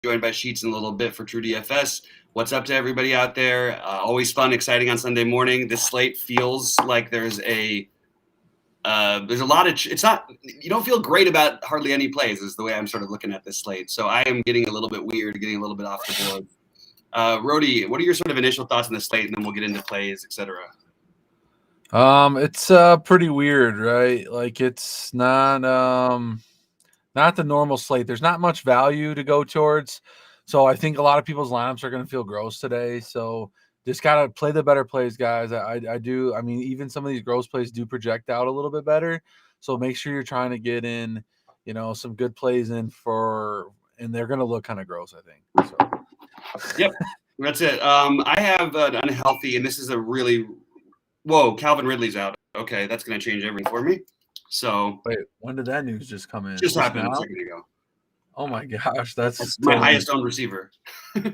joined by Sheets in a little bit for True DFS. What's up to everybody out there? Always fun, exciting on Sunday morning. This slate feels like there's a lot of. It's not. You don't feel great about hardly any plays. Is the way I'm sort of looking at this slate. So I am getting a little bit weird, getting a little bit off the board. Rody, what are your sort of initial thoughts on the slate, and then we'll get into plays, etc. It's pretty weird, right? Like it's not the normal slate. There's not much value to go towards. So I think a lot of people's lineups are going to feel gross today. So just got to play the better plays, guys. I do. I mean, even some of these gross plays do project out a little bit better. So make sure you're trying to get in, some good plays in and they're going to look kind of gross, I think. So. Yep, that's it. I have an unhealthy, and this is a really, Calvin Ridley's out. Okay, that's going to change everything for me. So wait, when did that news just come in? Just happened a second ago. Oh my gosh, that's my highest owned receiver. This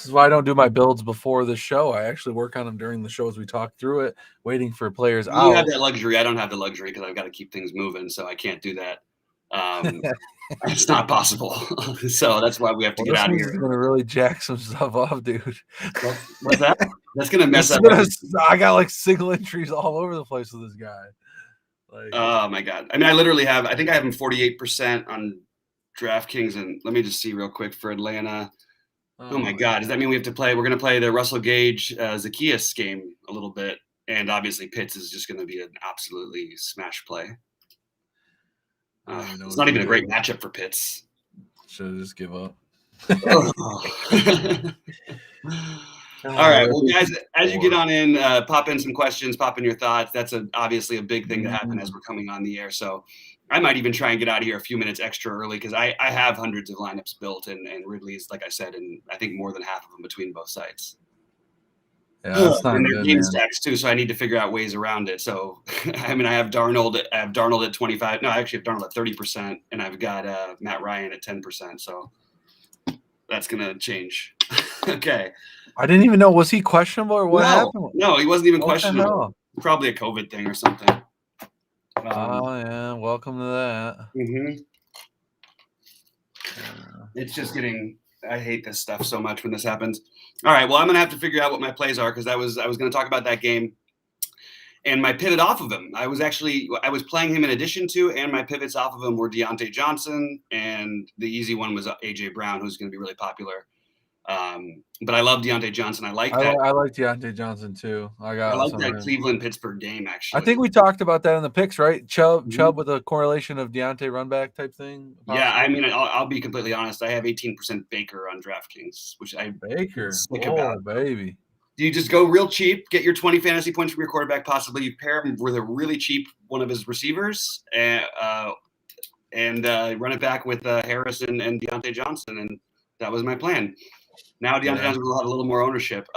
is why I don't do my builds before the show. I actually work on them during the show as we talk through it, waiting for players out. You have that luxury. I don't have the luxury because I've got to keep things moving, so I can't do that. It's not possible. So that's why we have to get out of here. It's going to really jack some stuff off, dude. What's that? That's going to mess up. I got like single entries all over the place with this guy. Oh my God. I mean, I think I have him 48% on DraftKings, and let me just see real quick for Atlanta. Oh my God. Does that mean we're going to play the Russell Gage Zacchaeus game a little bit? And obviously Pitts is just going to be an absolutely smash play. It's not even a great matchup for Pitts. Should I just give up? All right. Well, guys, as you get on in, pop in some questions, pop in your thoughts. That's obviously a big thing to happen as we're coming on the air. So I might even try and get out of here a few minutes extra early because I have hundreds of lineups built, and Ridley's, like I said, and I think more than half of them between both sites. Yeah, that's not and they're good, game man. stacks too, so I need to figure out ways around it. So, I mean, I have Darnold at 25. No, I actually have Darnold at 30%, and I've got Matt Ryan at 10%. So that's gonna change. Okay. I didn't even know. Was he questionable or what happened? No, he wasn't even questionable. Probably a COVID thing or something. Yeah. Welcome to that. Mm-hmm. It's just I hate this stuff so much when this happens. All right. Well, I'm going to have to figure out what my plays are because I was going to talk about that game and my pivot off of him. I was playing him in addition to, and my pivots off of him were Dante Johnson, and the easy one was AJ Brown, who's going to be really popular. But I love Dante Johnson. I like Dante Johnson too. I like that Cleveland-Pittsburgh game, actually. I think we talked about that in the picks, right? Chubb with a correlation of Deontay run back type thing. Possibly. Yeah, I mean, I'll be completely honest. I have 18% Baker on DraftKings, which Baker. About. Baby. Do you just go real cheap, get your 20 fantasy points from your quarterback, possibly you pair him with a really cheap one of his receivers, and run it back with Harrison and Dante Johnson, and that was my plan. Now Dante Johnson will have a little more ownership.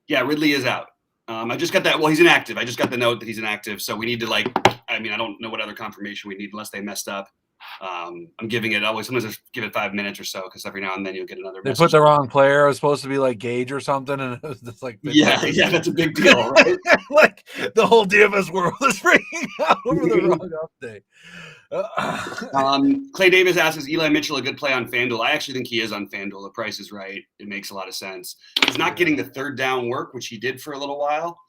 Ridley is out. I just got that. Well, he's inactive. I just got the note that he's inactive. So we need to I don't know what other confirmation we need unless they messed up. I'm giving it always. Sometimes I give it 5 minutes or so because every now and then you'll get another. They put the wrong player. It was supposed to be like Gage or something, and it was just like that's a big deal, right? Like the whole DFS world is freaking out over the wrong update. Clay Davis asks, is Eli Mitchell a good play on Fanduel? I actually think he is on Fanduel. The price is right. It makes a lot of sense. He's not getting the third down work, which he did for a little while.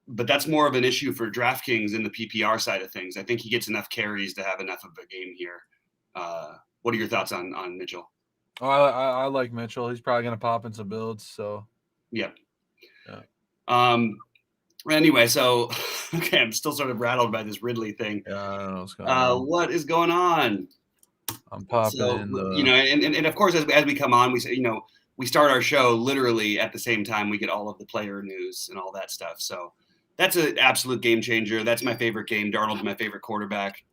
But that's more of an issue for DraftKings in the PPR side of things. I think he gets enough carries to have enough of a game here. What are your thoughts on Mitchell? Oh, I like Mitchell. He's probably going to pop in some builds. So, yeah. Anyway, so okay, I'm still sort of rattled by this Ridley thing. Yeah, I don't know what's going on. What is going on? I'm popping in and of course as we come on, we say, we start our show literally at the same time we get all of the player news and all that stuff. So that's an absolute game changer. That's my favorite game. Darnold's my favorite quarterback.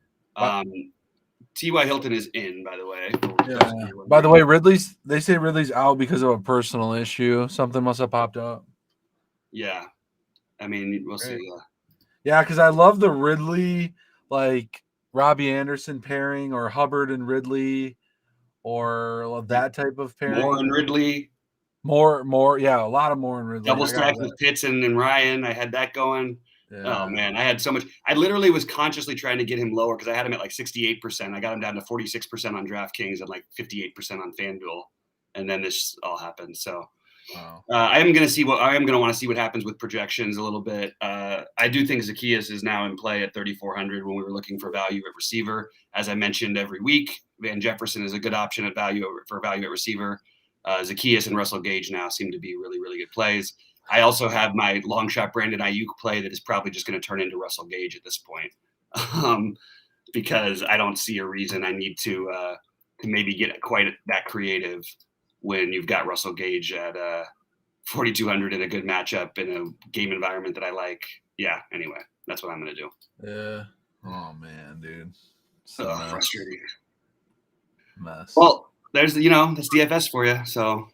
T.Y. Hilton is in, by the way. Yeah. By the way, they say Ridley's out because of a personal issue. Something must have popped up. Yeah. I mean, we'll see. Yeah, because I love the Ridley, like Robbie Anderson pairing or Hubbard and Ridley or that type of pairing. More and Ridley. More. Yeah, a lot of more and Ridley. Double stack with Pitts and Ryan. I had that going. Oh man, I had so much. I literally was consciously trying to get him lower because I had him at like 68%. I got him down to 46% on DraftKings and like 58% on Fanduel, and then this all happened. So wow. I am going to want to see what happens with projections a little bit. I do think Zacchaeus is now in play at 3,400 when we were looking for value at receiver. As I mentioned every week, Van Jefferson is a good option at value at receiver. Zacchaeus and Russell Gage now seem to be really, really good plays. I also have my long shot Brandon Ayuk play that is probably just going to turn into Russell Gage at this point, because I don't see a reason I need to maybe get quite that creative when you've got Russell Gage at 4,200 in a good matchup in a game environment that I like. Yeah. Anyway, that's what I'm going to do. Yeah. Oh man, dude. So frustrating. Mess. Well, there's that's DFS for you. So.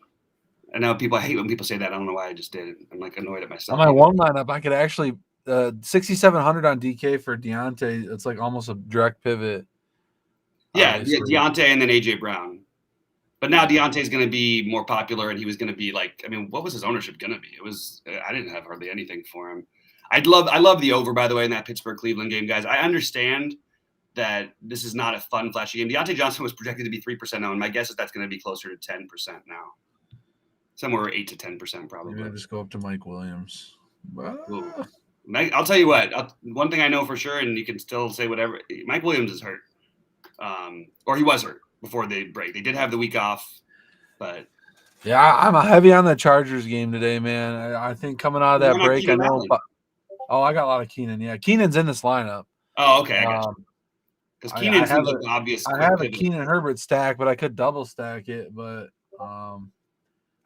I know I hate when people say that. I don't know why I just did it. I'm like annoyed at myself. On my one lineup, I could actually 6,700 on DK for Dante. It's like almost a direct pivot. Yeah, Dante and then AJ Brown. But now Deontay's going to be more popular, and he was going to be like, I mean, what was his ownership going to be? I didn't have hardly anything for him. I love the over, by the way, in that Pittsburgh-Cleveland game, guys. I understand that this is not a fun, flashy game. Dante Johnson was projected to be 3% owned. My guess is that's going to be closer to 10% now. Somewhere 8 to 10%, probably. Maybe I'll just go up to Mike Williams. I'll tell you what. One thing I know for sure, and you can still say whatever. Mike Williams is hurt, or he was hurt before the break. They did have the week off, but yeah, I'm heavy on the Chargers game today, man. I think coming out of that break, I know. I got a lot of Keenan. Yeah, Keenan's in this lineup. Oh, okay, I got you. Because Keenan seems like obvious. I have a Keenan Herbert stack, but I could double stack it. But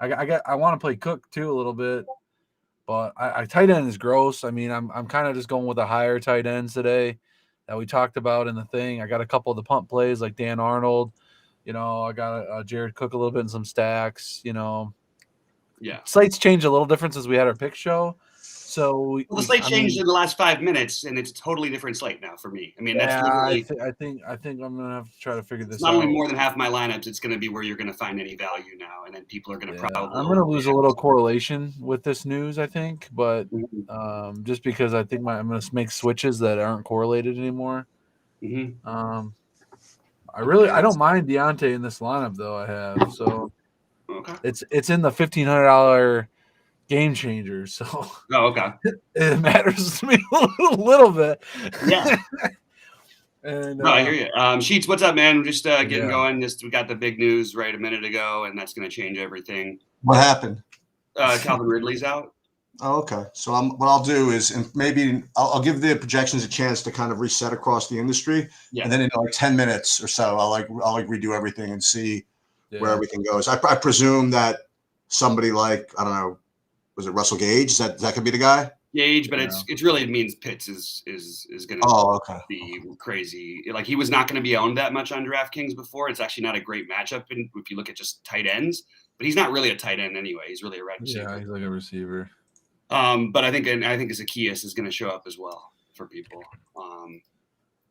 I want to play Cook too a little bit, but I tight end is gross. I mean, I'm kind of just going with the higher tight ends today that we talked about in the thing. I got a couple of the punt plays like Dan Arnold. I got Jared Cook a little bit in some stacks. Yeah. Slates changed a little different since we had our pick show. So the slate changed in the last 5 minutes, and it's a totally different slate now for me. I mean, that's literally. I think I'm gonna have to try to figure this out. It's not only more than half my lineups; it's going to be where you're going to find any value now, and then people are going to probably. I'm going to lose a little correlation with this news, I think, but just because I think I'm going to make switches that aren't correlated anymore. Mm-hmm. I don't mind Deontay in this lineup though. I have okay. It's in the $1,500 game changer, so okay. It matters to me a little bit. Yeah. And I hear you. Sheets, what's up, man? Just getting going. We got the big news right a minute ago, and that's going to change everything. What happened? Calvin Ridley's out. Oh, okay. So what I'll do is, and maybe I'll give the projections a chance to kind of reset across the industry, and then in like 10 minutes or so, I'll redo everything and see where everything goes. I presume that somebody like, I don't know, was it Russell Gage? That could be the guy? Gage, but it really means Pitts is going to be crazy. Like he was not going to be owned that much on DraftKings before. It's actually not a great matchup if you look at just tight ends. But he's not really a tight end anyway. He's really a red receiver. Yeah, he's like a receiver. But I think Zacchaeus is going to show up as well for people.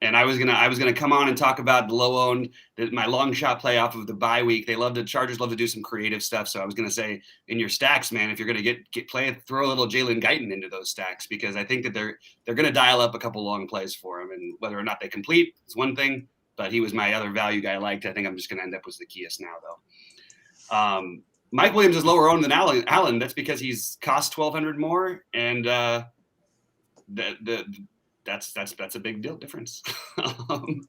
And I was gonna come on and talk about the low owned, my long shot play off of the bye week. Chargers love to do some creative stuff. So I was gonna say in your stacks, man, if you're gonna throw a little Jalen Guyton into those stacks, because I think that they're gonna dial up a couple long plays for him, and whether or not they complete is one thing. But he was my other value guy I liked. I think I'm just gonna end up with Zacchaeus now though. Mike Williams is lower owned than Allen. That's because he's cost $1,200 more, and that's a big deal difference. And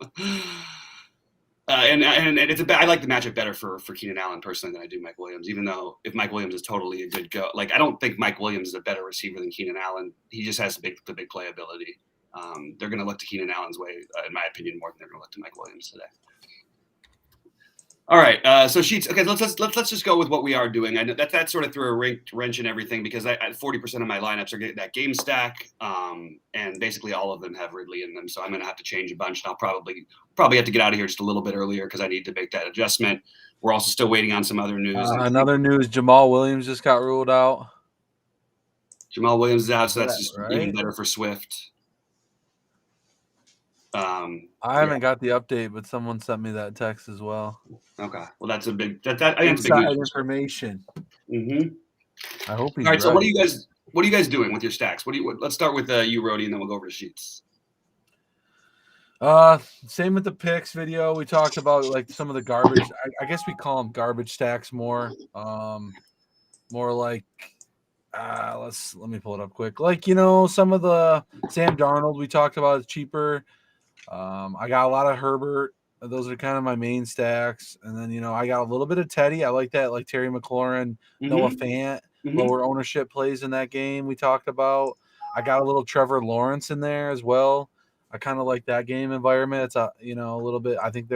I like the matchup better for Keenan Allen personally than I do Mike Williams, even though if Mike Williams is totally a good go, like I don't think Mike Williams is a better receiver than Keenan Allen. He just has the big playability. They're going to look to Keenan Allen's way, in my opinion, more than they're going to look to Mike Williams today. All right, so Sheets. Okay, let's just go with what we are doing. I know that sort of threw a wrench in everything because 40% of my lineups are getting that game stack, and basically all of them have Ridley in them. So I'm going to have to change a bunch, and I'll probably have to get out of here just a little bit earlier because I need to make that adjustment. We're also still waiting on some other news. Another news: Jamal Williams just got ruled out. Jamal Williams is out, so that's just even better for Swift. I haven't got the update, but someone sent me that text as well. Okay, well that's a big I think it's big information. Mm-hmm. I hope he's all right. So what do you guys? what are you guys doing with your stacks? Let's start with you, Rody, and then we'll go over to sheets. Same with the picks video. We talked about like some of the garbage. I guess we call them garbage stacks more. More like let me pull it up quick. Like, some of the Sam Darnold we talked about is cheaper. I got a lot of Herbert. Those are kind of my main stacks. And then, I got a little bit of Teddy. I like that, like Terry McLaurin, Noah Fant, lower ownership plays in that game we talked about. I got a little Trevor Lawrence in there as well. I kind of like that game environment. It's a little bit. I think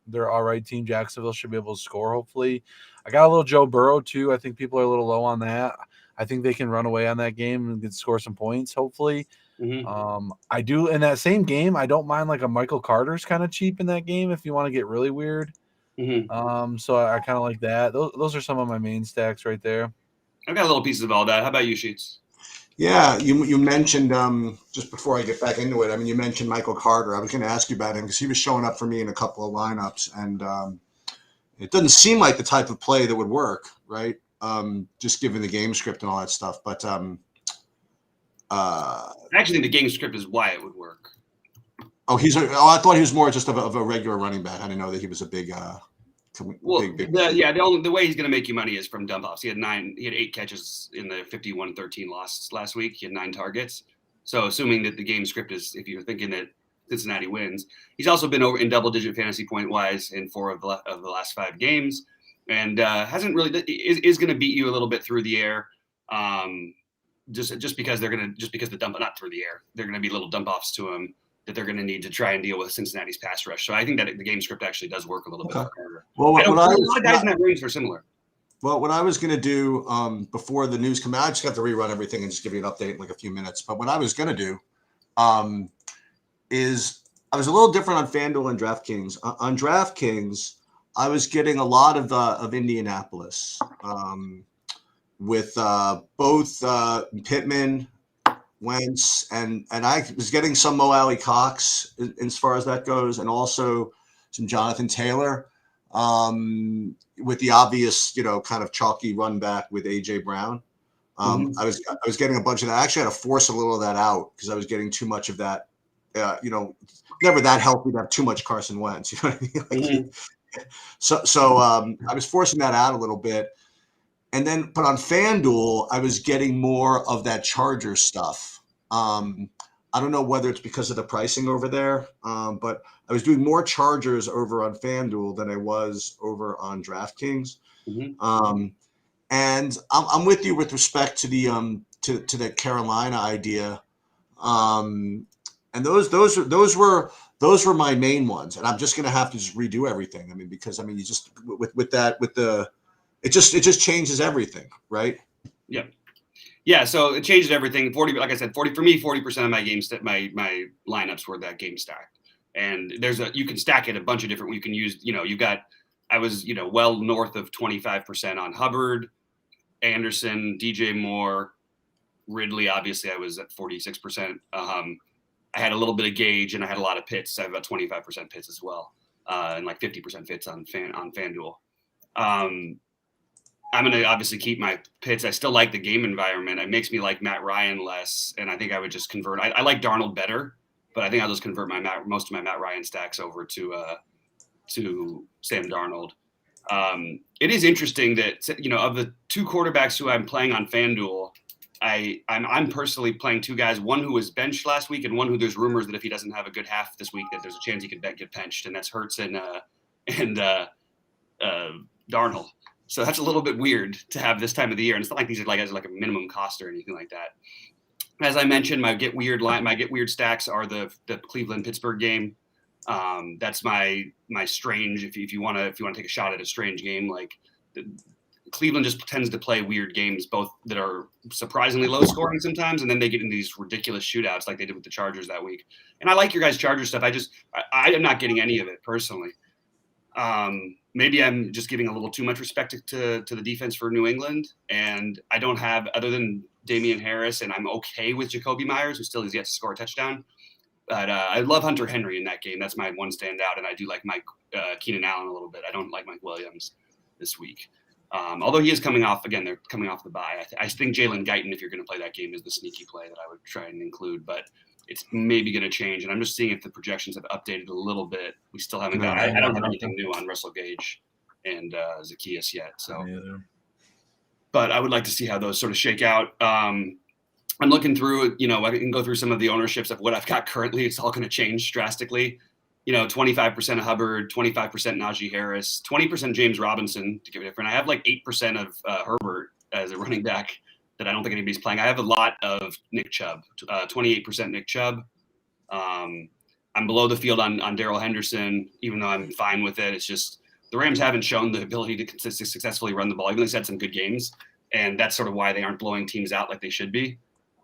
they're all right team. Jacksonville should be able to score, hopefully. I got a little Joe Burrow too. I think people are a little low on that. I think they can run away on that game and can score some points, hopefully. I do in that same game. I don't mind like a Michael Carter's kind of cheap in that game if you want to get really weird. So I kind of like that. Those are some of my main stacks right there. I've got little pieces of all that. How about you, Sheets? Yeah, you mentioned just before I get back into it. I mean, you mentioned Michael Carter. I was going to ask you about him because he was showing up for me in a couple of lineups, and it doesn't seem like the type of play that would work, right? Just given the game script and all that stuff. But I actually think the game script is why it would work. I thought he was more just of a regular running back. I didn't know that he was a big. The way he's going to make you money is from dump offs. He had 8 catches in the 51-13 loss last week. He had 9 targets. So assuming that the game script is, if you're thinking that Cincinnati wins, he's also been over in double-digit fantasy point wise in 4 of the last 5 games, and hasn't really is going to beat you a little bit through the air. Just because the dump not through the air, they're going to be little dump offs to him that they're going to need to try and deal with Cincinnati's pass rush. So I think that the game script actually does work a little bit harder. Well, a lot of guys in that range are similar. Well, what I was going to do before the news came out, I just got to rerun everything and just give you an update in like a few minutes. But what I was going to do is I was a little different on Fanduel and DraftKings. On DraftKings, I was getting a lot of Indianapolis with both Pittman, Wentz, and I was getting some Mo Alley Cox as far as that goes, and also some Jonathan Taylor with the obvious, kind of chalky run back with AJ Brown. I was getting a bunch of that. I actually had to force a little of that out because I was getting too much of that. Never that healthy to have too much Carson Wentz. You know what I mean? So I was forcing that out a little bit. And then, but on FanDuel, I was getting more of that Chargers stuff. I don't know whether it's because of the pricing over there, but I was doing more Chargers over on FanDuel than I was over on DraftKings. And I'm with you with respect to the to the Carolina idea. And those were my main ones. And I'm just going to have to just redo everything. I mean, because you just with the. It just changes everything, right? Yeah. Yeah, so it changes everything. 40, like I said, 40 for me, 40% of my games my lineups were that game stacked. And you can stack it a bunch of different. You can use, I was well north of 25% on Hubbard, Anderson, DJ Moore, Ridley. Obviously, I was at 46%. I had a little bit of Gage, and I had a lot of Pitts. I have about 25% Pitts as well, and like 50% Pitts on FanDuel. I'm going to obviously keep my Pitts. I still like the game environment. It makes me like Matt Ryan less, and I think I would just convert. I like Darnold better, but I think I'll just convert most of my Matt Ryan stacks over to Sam Darnold. It is interesting that of the 2 quarterbacks who I'm playing on FanDuel, I'm personally playing 2 guys. One who was benched last week, and one who there's rumors that if he doesn't have a good half this week, that there's a chance he could get benched, and that's Hurts and Darnold. So that's a little bit weird to have this time of the year. And it's not like these are like a minimum cost or anything like that. As I mentioned, my get weird stacks are the Cleveland Pittsburgh game. That's my strange. If you want to take a shot at a strange game, like Cleveland just tends to play weird games, both that are surprisingly low scoring sometimes, and then they get into these ridiculous shootouts like they did with the Chargers that week. And I like your guys' Chargers stuff. I am not getting any of it personally. Maybe I'm just giving a little too much respect to the defense for New England, and I don't have, other than Damian Harris, and I'm okay with Jacoby Myers, who still has yet to score a touchdown. But I love Hunter Henry in that game. That's my one standout, and I do like Keenan Allen a little bit. I don't like Mike Williams this week. Although he is coming off, again, they're coming off the bye. I think Jalen Guyton, if you're going to play that game, is the sneaky play that I would try and include, but it's maybe going to change. And I'm just seeing if the projections have updated a little bit. We still haven't got, I don't have anything new on Russell Gage and Zacchaeus yet. So, but I would like to see how those sort of shake out. I'm looking through, I can go through some of the ownerships of what I've got currently. It's all going to change drastically. 25% of Hubbard, 25% Najee Harris, 20% James Robinson, to give it different. I have like 8% of Herbert as a running back that I don't think anybody's playing. I have a lot of Nick Chubb, 28% Nick Chubb. I'm below the field on Daryl Henderson, even though I'm fine with it. It's just the Rams haven't shown the ability to successfully run the ball, even though they've had some good games. And that's sort of why they aren't blowing teams out like they should be.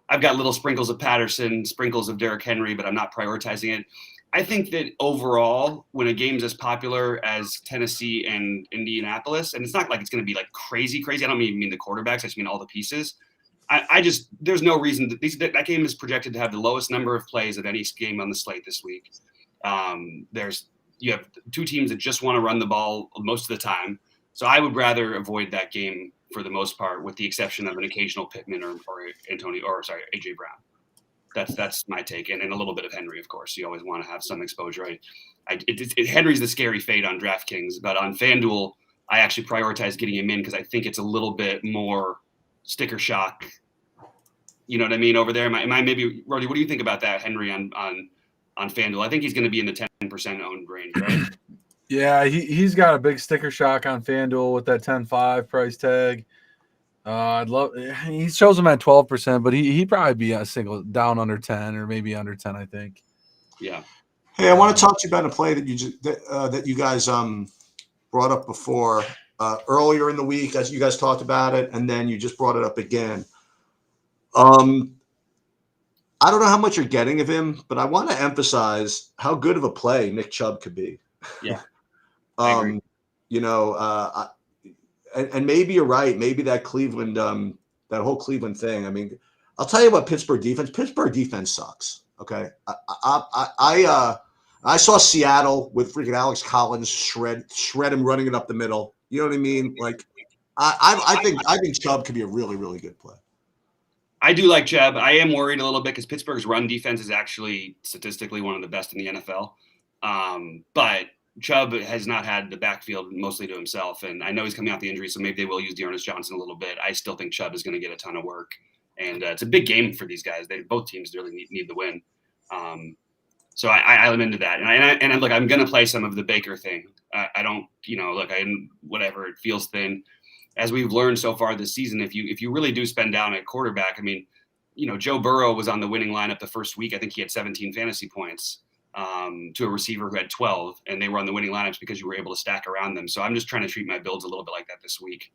I've got little sprinkles of Patterson, sprinkles of Derrick Henry, but I'm not prioritizing it. I think that overall, when a game's as popular as Tennessee and Indianapolis, and it's not like it's going to be like crazy. I don't mean the quarterbacks. I just mean all the pieces. There's no reason that game is projected to have the lowest number of plays of any game on the slate this week. You have two teams that just want to run the ball most of the time. So I would rather avoid that game for the most part, with the exception of an occasional Pittman or AJ Brown. That's my take, and a little bit of Henry, of course. You always want to have some exposure. Henry's the scary fade on DraftKings, but on Fanduel, I actually prioritize getting him in because I think it's a little bit more sticker shock. You know what I mean over there? Am I maybe, Roddy? What do you think about that, Henry on Fanduel? I think he's going to be in the 10% owned range, right? Yeah, he's got a big sticker shock on Fanduel with that 10.5 price tag. He shows him at 12%, but he'd probably be a single down under 10 or maybe under 10, I think. Yeah. Hey, I want to talk to you about a play that you guys brought up before earlier in the week, as you guys talked about it, and then you just brought it up again. I don't know how much you're getting of him, but I want to emphasize how good of a play Nick Chubb could be. Yeah. I agree. And maybe you're right. Maybe that Cleveland, that whole Cleveland thing. I mean, I'll tell you about Pittsburgh defense sucks. Okay, I saw Seattle with freaking Alex Collins shred him running it up the middle. You know what I mean? Like, I think Chubb could be a really, really good play. I do like Chubb. I am worried a little bit because Pittsburgh's run defense is actually statistically one of the best in the NFL. But Chubb has not had the backfield mostly to himself, and I know he's coming off the injury, so maybe they will use Dearness Johnson a little bit. I still think Chubb is going to get a ton of work, and it's a big game for these guys. Both teams really need the win. So I'm into that, and look, I'm going to play some of the Baker thing. I don't, whatever, it feels thin. As we've learned so far this season, if you really do spend down at quarterback, I mean, Joe Burrow was on the winning lineup the first week. I think he had 17 fantasy points. To a receiver who had 12, and they were on the winning lineups because you were able to stack around them. So I'm just trying to treat my builds a little bit like that this week.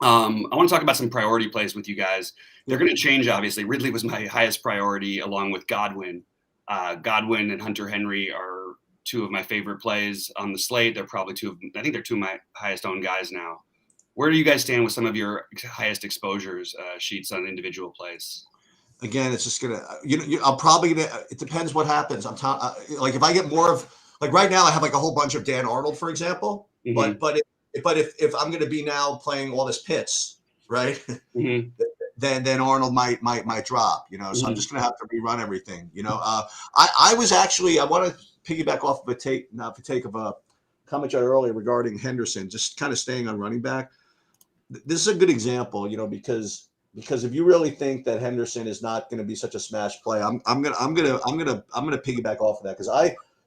I want to talk about some priority plays with you guys. They're going to change, obviously. Ridley was my highest priority along with Godwin. Godwin and Hunter Henry are two of my favorite plays on the slate. They're probably I think they're two of my highest owned guys now. Where do you guys stand with some of your highest exposures sheets on individual plays? Again, it's just gonna, I'm probably gonna. It depends what happens. Like if I get more of, like right now, I have like a whole bunch of Dan Arnold, for example. Mm-hmm. But if I'm gonna be now playing all this Pitts, right? Mm-hmm. Then Arnold might drop. So mm-hmm. I'm just gonna have to rerun everything. I want to piggyback off of a take of a comment earlier regarding Henderson, just kind of staying on running back. This is a good example, because if you really think that Henderson is not going to be such a smash play, I'm gonna piggyback off of that, because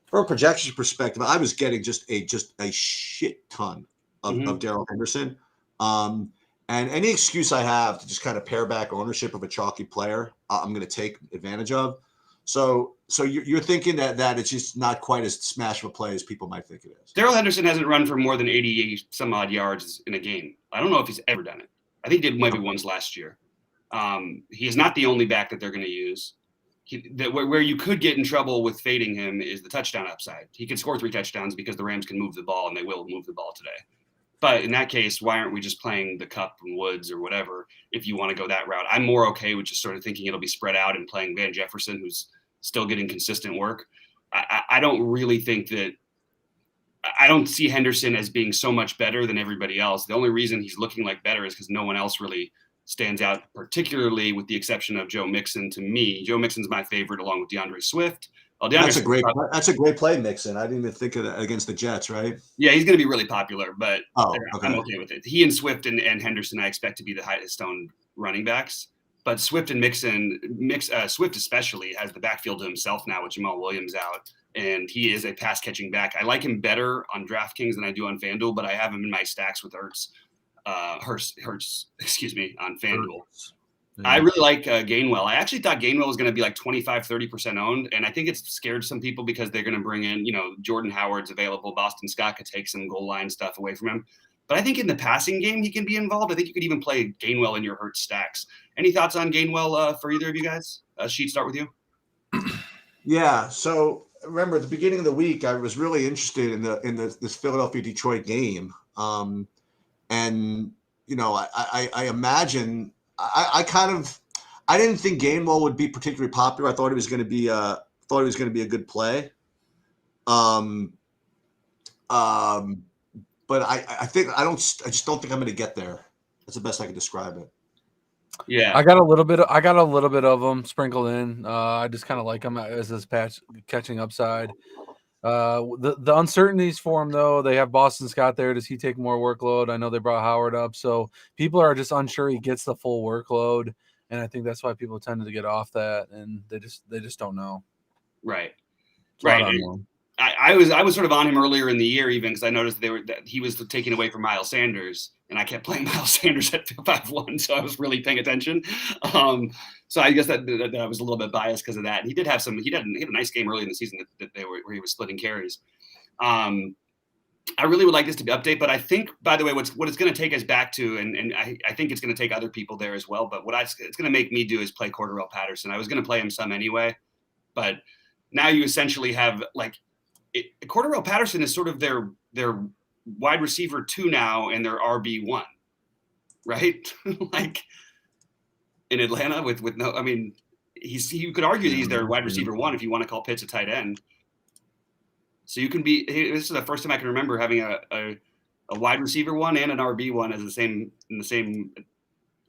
from a projection perspective, I was getting just a shit ton of Daryl Henderson, and any excuse I have to just kind of pare back ownership of a chalky player, I'm going to take advantage of. So you're thinking that it's just not quite as smash of a play as people might think it is. Daryl Henderson hasn't run for more than 80 some odd yards in a game. I don't know if he's ever done it. I think he did maybe once last year. He is not the only back that they're going to use. Where you could get in trouble with fading him is the touchdown upside. He could score 3 touchdowns because the Rams can move the ball, and they will move the ball today. But in that case, why aren't we just playing the Cup and Woods or whatever if you want to go that route? I'm more okay with just sort of thinking it'll be spread out and playing Van Jefferson, who's still getting consistent work. I don't really think that I don't see Henderson as being so much better than everybody else. The only reason he's looking like better is because no one else really stands out, particularly with the exception of Joe Mixon. To me, Joe Mixon's my favorite, along with DeAndre Swift. That's a great play, Mixon. I didn't even think of that against the Jets, right? Yeah, he's going to be really popular, but okay. I'm okay with it. He and Swift and Henderson, I expect to be the highest owned running backs. But Swift and Mixon, Swift especially, has the backfield to himself now with Jamal Williams out, and he is a pass-catching back. I like him better on DraftKings than I do on Fanduel, but I have him in my stacks with Hurts, on Fanduel. Yeah. I really like Gainwell. I actually thought Gainwell was going to be like 25-30% owned, and I think it's scared some people because they're going to bring in, Jordan Howard's available. Boston Scott could take some goal line stuff away from him. But I think in the passing game, he can be involved. I think you could even play Gainwell in your Hurts stacks. Any thoughts on Gainwell for either of you guys? Sheet, start with you. Yeah. So remember, at the beginning of the week, I was really interested in this Philadelphia-Detroit game, and I imagine I didn't think Gainwell would be particularly popular. I thought he was going to be a good play. But I just don't think I'm going to get there. That's the best I can describe it. Yeah, I got a little bit of them sprinkled in. I just kind of like them as this patch catching upside. The uncertainties for him though, they have Boston Scott there. Does he take more workload? I know they brought Howard up, so people are just unsure he gets the full workload, and I think that's why people tended to get off that, and they just don't know. Right. I was sort of on him earlier in the year, even because I noticed that he was taken away from Miles Sanders, and I kept playing Miles Sanders at 5-1, so I was really paying attention. So I guess that I was a little bit biased because of that. And he did have he had a nice game early in the season where he was splitting carries. I really would like this to be updated, but I think, by the way, what it's going to take us back to, and I think it's going to take other people there as well. But it's going to make me do is play Cordell Patterson. I was going to play him some anyway, but now you essentially have Cordell Patterson is sort of their wide receiver 2 now and their RB1, right? Like in Atlanta with no, I mean, you could argue that he's their wide receiver 1 if you want to call Pitts a tight end. So you can be. This is the first time I can remember having a wide receiver 1 and an RB1 as the same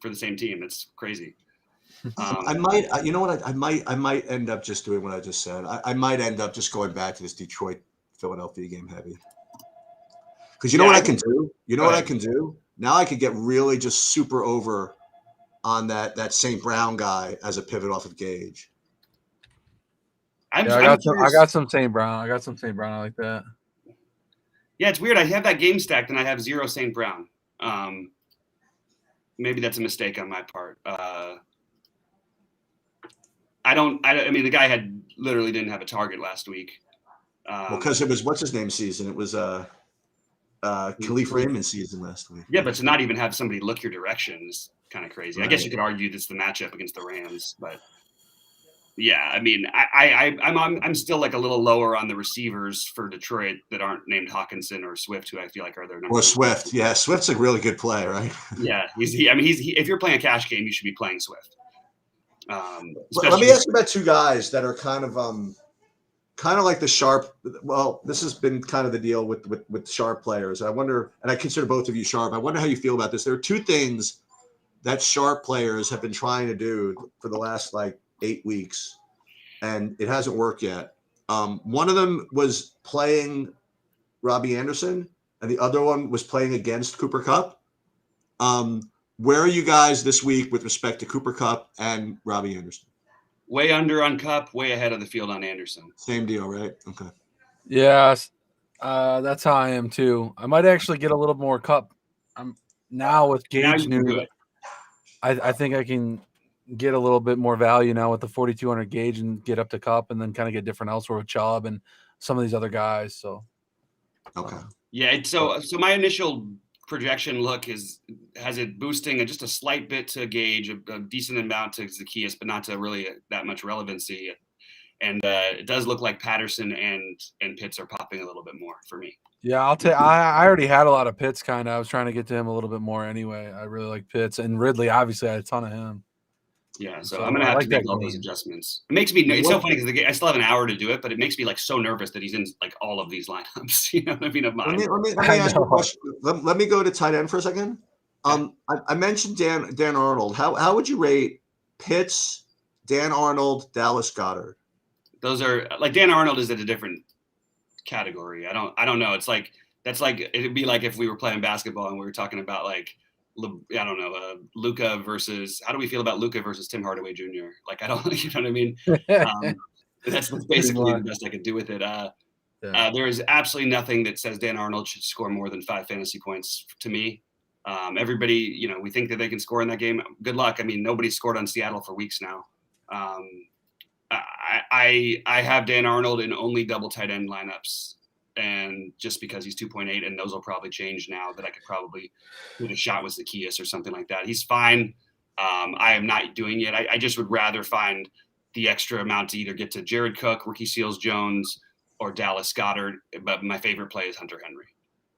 for the same team. It's crazy. I might, I might end up just doing what I just said. I might end up just going back to this Detroit-Philadelphia game heavy. Because what I can do? I can do? Now I could get really just super over on that St. Brown guy as a pivot off of Gage. I got some St. Brown. I like that. Yeah, it's weird. I have that game stacked and I have 0 St. Brown. Maybe that's a mistake on my part. I mean, the guy literally didn't have a target last week. Because it was what's his name season. It was Khalif Raymond season last week. Yeah, but to not even have somebody look your direction is kind of crazy. Right. I guess you could argue that's the matchup against the Rams, but yeah, I mean, I'm still like a little lower on the receivers for Detroit that aren't named Hawkinson or Swift, who I feel like are their number. Or Swift, yeah, Swift's a really good play, right? Yeah, if you're playing a cash game, you should be playing Swift. Let me ask you about 2 guys that are kind of like the sharp. Well, this has been kind of the deal with sharp players. I wonder, and I consider both of you sharp. I wonder how you feel about this. There are 2 things that sharp players have been trying to do for the last 8 weeks, and it hasn't worked yet. One of them was playing Robbie Anderson, and the other one was playing against Cooper Kupp. Where are you guys this week with respect to Cooper Kupp and Robbie Anderson? Way under on Kupp, way ahead of the field on Anderson. Same deal, right? Okay. Yeah, that's how I am too. I might actually get a little more Kupp. I'm now with Gage new. I think I can get a little bit more value now with the 4,200 Gage and get up to Kupp, and then kind of get different elsewhere with Chubb and some of these other guys. So, okay. Yeah. So my initial projection look has it boosting just a slight bit to Gage, a decent amount to Zacchaeus, but not to really that much relevancy. And it does look like Patterson and Pitts are popping a little bit more for me. Yeah, I'll tell you, I already had a lot of Pitts kind of. I was trying to get to him a little bit more anyway. I really like Pitts, and Ridley, obviously, I had a ton of him. Yeah, so I'm gonna have to make all those adjustments. It makes me. It's so funny because I still have an hour to do it, but it makes me like so nervous that he's in like all of these lineups. You know what I mean? Of mine. Let me ask you a question. Let me go to tight end for a second. I mentioned Dan Arnold. How would you rate Pitts, Dan Arnold, Dallas Goedert? Those are like Dan Arnold is at a different category. I don't know. It's like that's like it'd be like if we were playing basketball and we were talking about like. I don't know, Luka versus, how do we feel about Luka versus Tim Hardaway Jr.? Like, I don't, you know what I mean? That's basically the best I could do with it. There is absolutely nothing that says Dan Arnold should score more than 5 fantasy points to me. Everybody, you know, we think that they can score in that game. Good luck. I mean, nobody's scored on Seattle for weeks now. I have Dan Arnold in only double tight end lineups. And just because he's 2.8, and those will probably change now that I could probably get a shot with Zacchaeus or something like that. He's fine. I am not doing it. I just would rather find the extra amount to either get to Jared Cook, Ricky Seals-Jones, or Dallas Goedert. But my favorite play is Hunter Henry.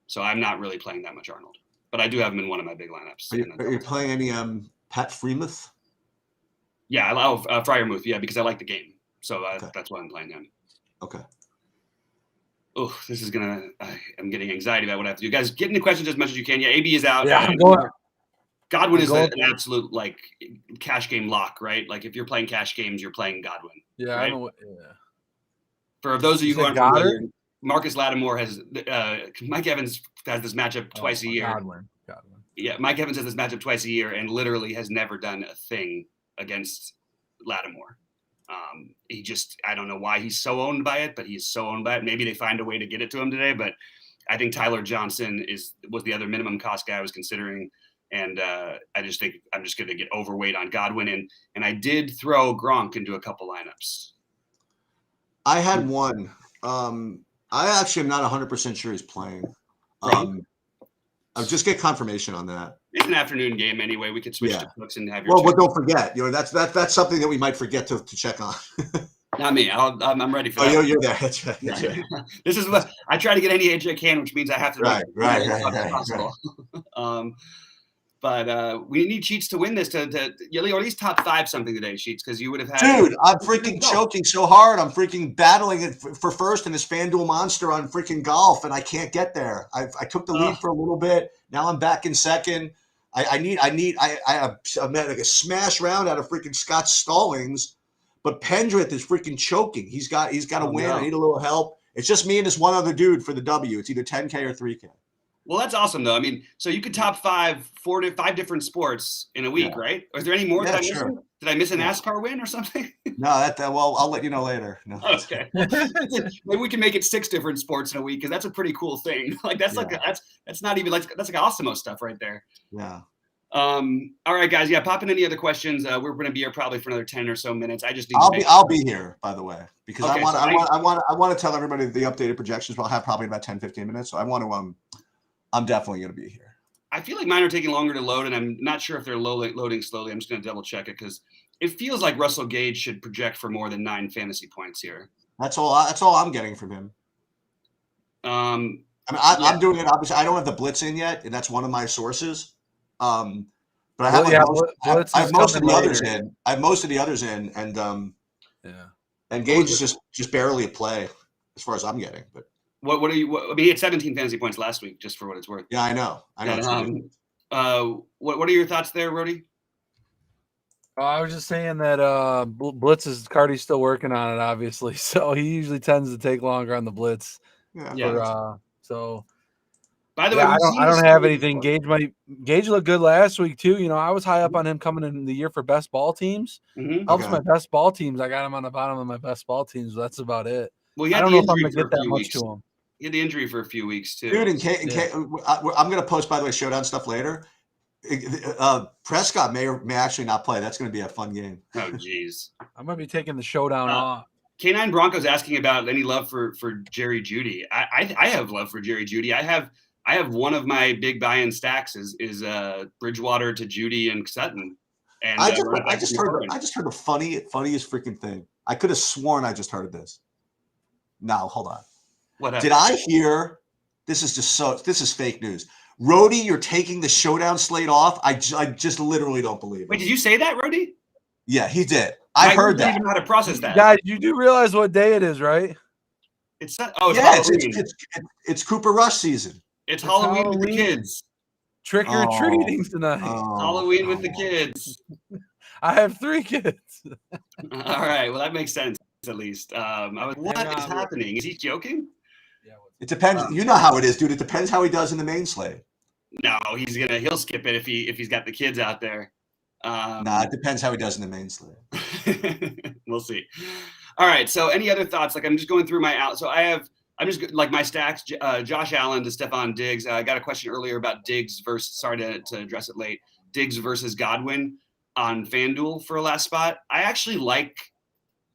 So I'm not really playing that much Arnold. But I do have him in one of my big lineups. Are you playing any Pat Freiermuth? Yeah, I love Freiermuth, because I like the game. So that's why I'm playing him. Okay. Oh, this is I'm getting anxiety about what I have to do. Guys, get into questions as much as you can. Yeah, AB is out. Yeah, Godwin is an absolute like cash game lock, right? Like if you're playing cash games, you're playing Godwin. Yeah, right? I know. Yeah. For those of you who aren't familiar, Marcus Lattimore has Mike Evans has this matchup twice a year. Godwin. Yeah, Mike Evans has this matchup twice a year and literally has never done a thing against Lattimore. I don't know why he's so owned by it, but he's so owned by it. Maybe they find a way to get it to him today, but I think Tyler Johnson was the other minimum cost guy I was considering. And I just think I'm just going to get overweight on Godwin. And I did throw Gronk into a couple lineups. I had one. I actually am not 100% sure he's playing. I'll just get confirmation on that. It's an afternoon game anyway. We could switch to books and have your. Well, but don't forget, that's something that we might forget to check on. Not me. I'm ready for that. Oh, you're there. That's right. That's right. This is what I try to get any age I can, which means I have to. Right. But we need Sheets to win this to or at least top 5 something today, Sheets, because you would have had. Dude, I'm freaking choking so hard. I'm freaking battling it for first in this Fanduel monster on freaking golf, and I can't get there. I took the lead for a little bit. Now I'm back in second. I met like a smash round out of freaking Scott Stallings, but Pendrith is freaking choking. He's got to win. I need a little help. It's just me and this one other dude for the W. It's either 10K or 3K. Well, that's awesome, though. I mean, so you could top 5 different sports in a week, right? Or is there any more that I'm missing? Did I miss a NASCAR win or something? No, well, I'll let you know later. No. Okay. Maybe we can make it 6 different sports in a week because that's a pretty cool thing. Like that's that's not even that's like Osimo stuff right there. Yeah. All right, guys. Yeah, pop in any other questions. We're going to be here probably for another 10 or so minutes. I just need. I'll be here, by the way, because I want to tell everybody the updated projections. We'll have probably about 10-15 minutes. So I want to I'm definitely going to be here. I feel like mine are taking longer to load, and I'm not sure if they're loading slowly. I'm just going to double check it because it feels like Russell Gage should project for more than 9 fantasy points here. That's all I'm getting from him. I'm doing it. Obviously, I don't have the blitz in yet, and that's one of my sources. But I have most of the others in. I have most of the others in, and and Gage is just barely a play as far as I'm getting, but. What are you? I mean, he had 17 fantasy points last week, just for what it's worth. Yeah, I know. What are your thoughts there, Rody? I was just saying that Blitz's Cardi's still working on it, obviously. So he usually tends to take longer on the Blitz. So. By the way, I don't have anything. Gage looked good last week too. You know, I was high up on him coming in the year for best ball teams. Helps my best ball teams. I got him on the bottom of my best ball teams. But that's about it. Well, I don't know if I'm going to get that much to him. He had the injury for a few weeks too. Dude, I'm going to post, by the way, Showdown stuff later. Prescott may actually not play. That's going to be a fun game. Oh, geez. I'm going to be taking the Showdown off. K9 Broncos asking about any love for Jerry Jeudy. I have love for Jerry Jeudy. I have one of my big buy-in stacks is Bridgewater to Jeudy and Sutton. And I just heard the funniest freaking thing. I could have sworn I just heard this. No, hold on. What happened? Did I hear? This is fake news. Rody, you're taking the Showdown slate off. I just literally don't believe it. Wait, did you say that, Rody? Yeah, he did. I heard that. Even know how to process that. Guys, you do realize what day it is, right? It's not. Oh, it's Yeah, Halloween. it's Cooper Rush season. It's Halloween with the kids. Trick or treating tonight. Halloween with the kids. I have 3 kids. All right. Well, that makes sense at least. What is happening? Is he joking? Yeah. It depends. You know how it is, dude. It depends how he does in the main slate. No, he'll skip it if he's got the kids out there. Nah, it depends how he does in the main slate. We'll see. All right. So, any other thoughts? Like, I'm just going through my out. So I'm just like my stacks. Josh Allen to Stephon Diggs. I got a question earlier about Diggs versus. Sorry to address it late. Diggs versus Godwin on FanDuel for a last spot. I actually like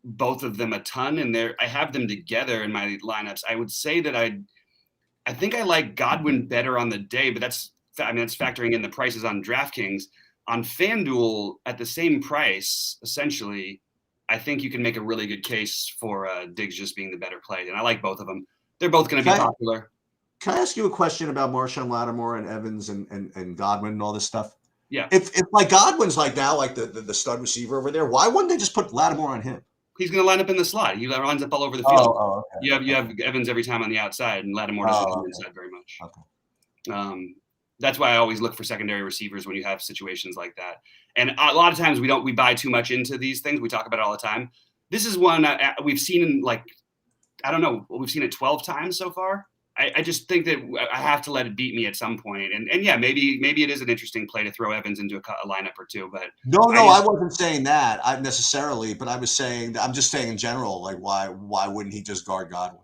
both of them a ton, and I have them together in my lineups. I would say that I think I like Godwin better on the day, but that's factoring in the prices on DraftKings. On FanDuel at the same price, essentially, I think you can make a really good case for Diggs just being the better play, and I like both of them. They're both going to be popular. Can I ask you a question about Marshawn Lattimore and Evans and Godwin and all this stuff? Yeah. If like Godwin's like now like the stud receiver over there, why wouldn't they just put Lattimore on him? He's going to line up in the slot. He lines up all over the field. Okay. You have Evans every time on the outside, and Lattimore doesn't come inside very much. Okay. That's why I always look for secondary receivers when you have situations like that. And a lot of times we buy too much into these things. We talk about it all the time. This is one we've seen we've seen it 12 times so far. I just think that I have to let it beat me at some point. And yeah, maybe it is an interesting play to throw Evans into a lineup or two. But I wasn't saying that necessarily, but I'm just saying in general, like why wouldn't he just guard Godwin?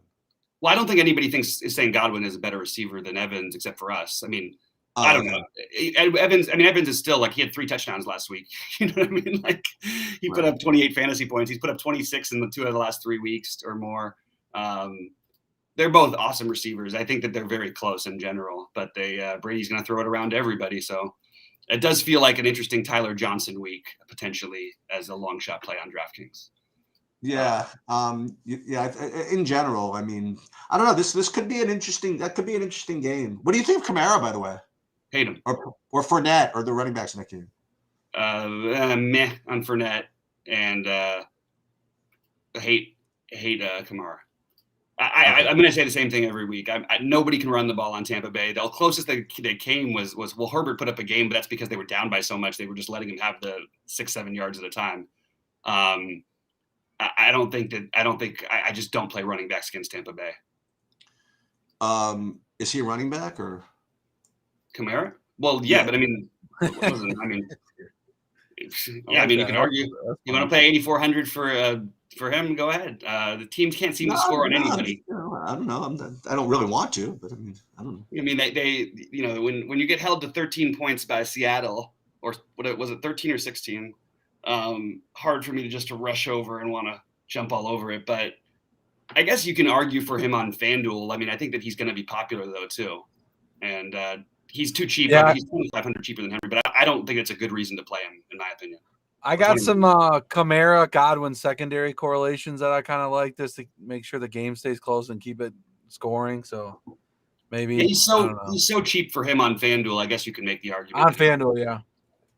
Well, I don't think anybody is saying Godwin is a better receiver than Evans, except for us. I mean, I don't know. Evans is still like he had 3 touchdowns last week. You know what I mean? Like he put up 28 fantasy points. He's put up 26 in the 2 of the last 3 weeks or more. They're both awesome receivers. I think that they're very close in general, but Brady's going to throw it around to everybody. So it does feel like an interesting Tyler Johnson week potentially as a long shot play on DraftKings. Yeah. In general, I mean, I don't know. This could be an interesting game. What do you think of Kamara, by the way? Hate him. Or Fournette or the running backs in that game? Meh on Fournette and hate Kamara. I'm going to say the same thing every week. Nobody can run the ball on Tampa Bay. The closest they came was Herbert put up a game, but that's because they were down by so much. They were just letting him have the 6-7 yards at a time. I just don't play running backs against Tampa Bay. Is he a running back or Kamara? Well, yeah. But I mean, you can argue. You want to pay 8,400 for him? Go ahead. The teams can't seem to score on anybody. I don't know. I don't really want to, but I mean, I don't know. I mean, they when you get held to 13 points by Seattle, or what was it, 13 or 16? Hard for me to rush over and want to jump all over it. But I guess you can argue for him on FanDuel. I mean, I think that he's going to be popular though too, and he's too cheap. Yeah. He's 2,500 cheaper than Henry, but I don't think it's a good reason to play him, in my opinion. I got some Kamara Godwin secondary correlations that I kind of like this to make sure the game stays close and keep it scoring. So maybe he's so cheap for him on FanDuel. I guess you can make the argument on FanDuel, yeah.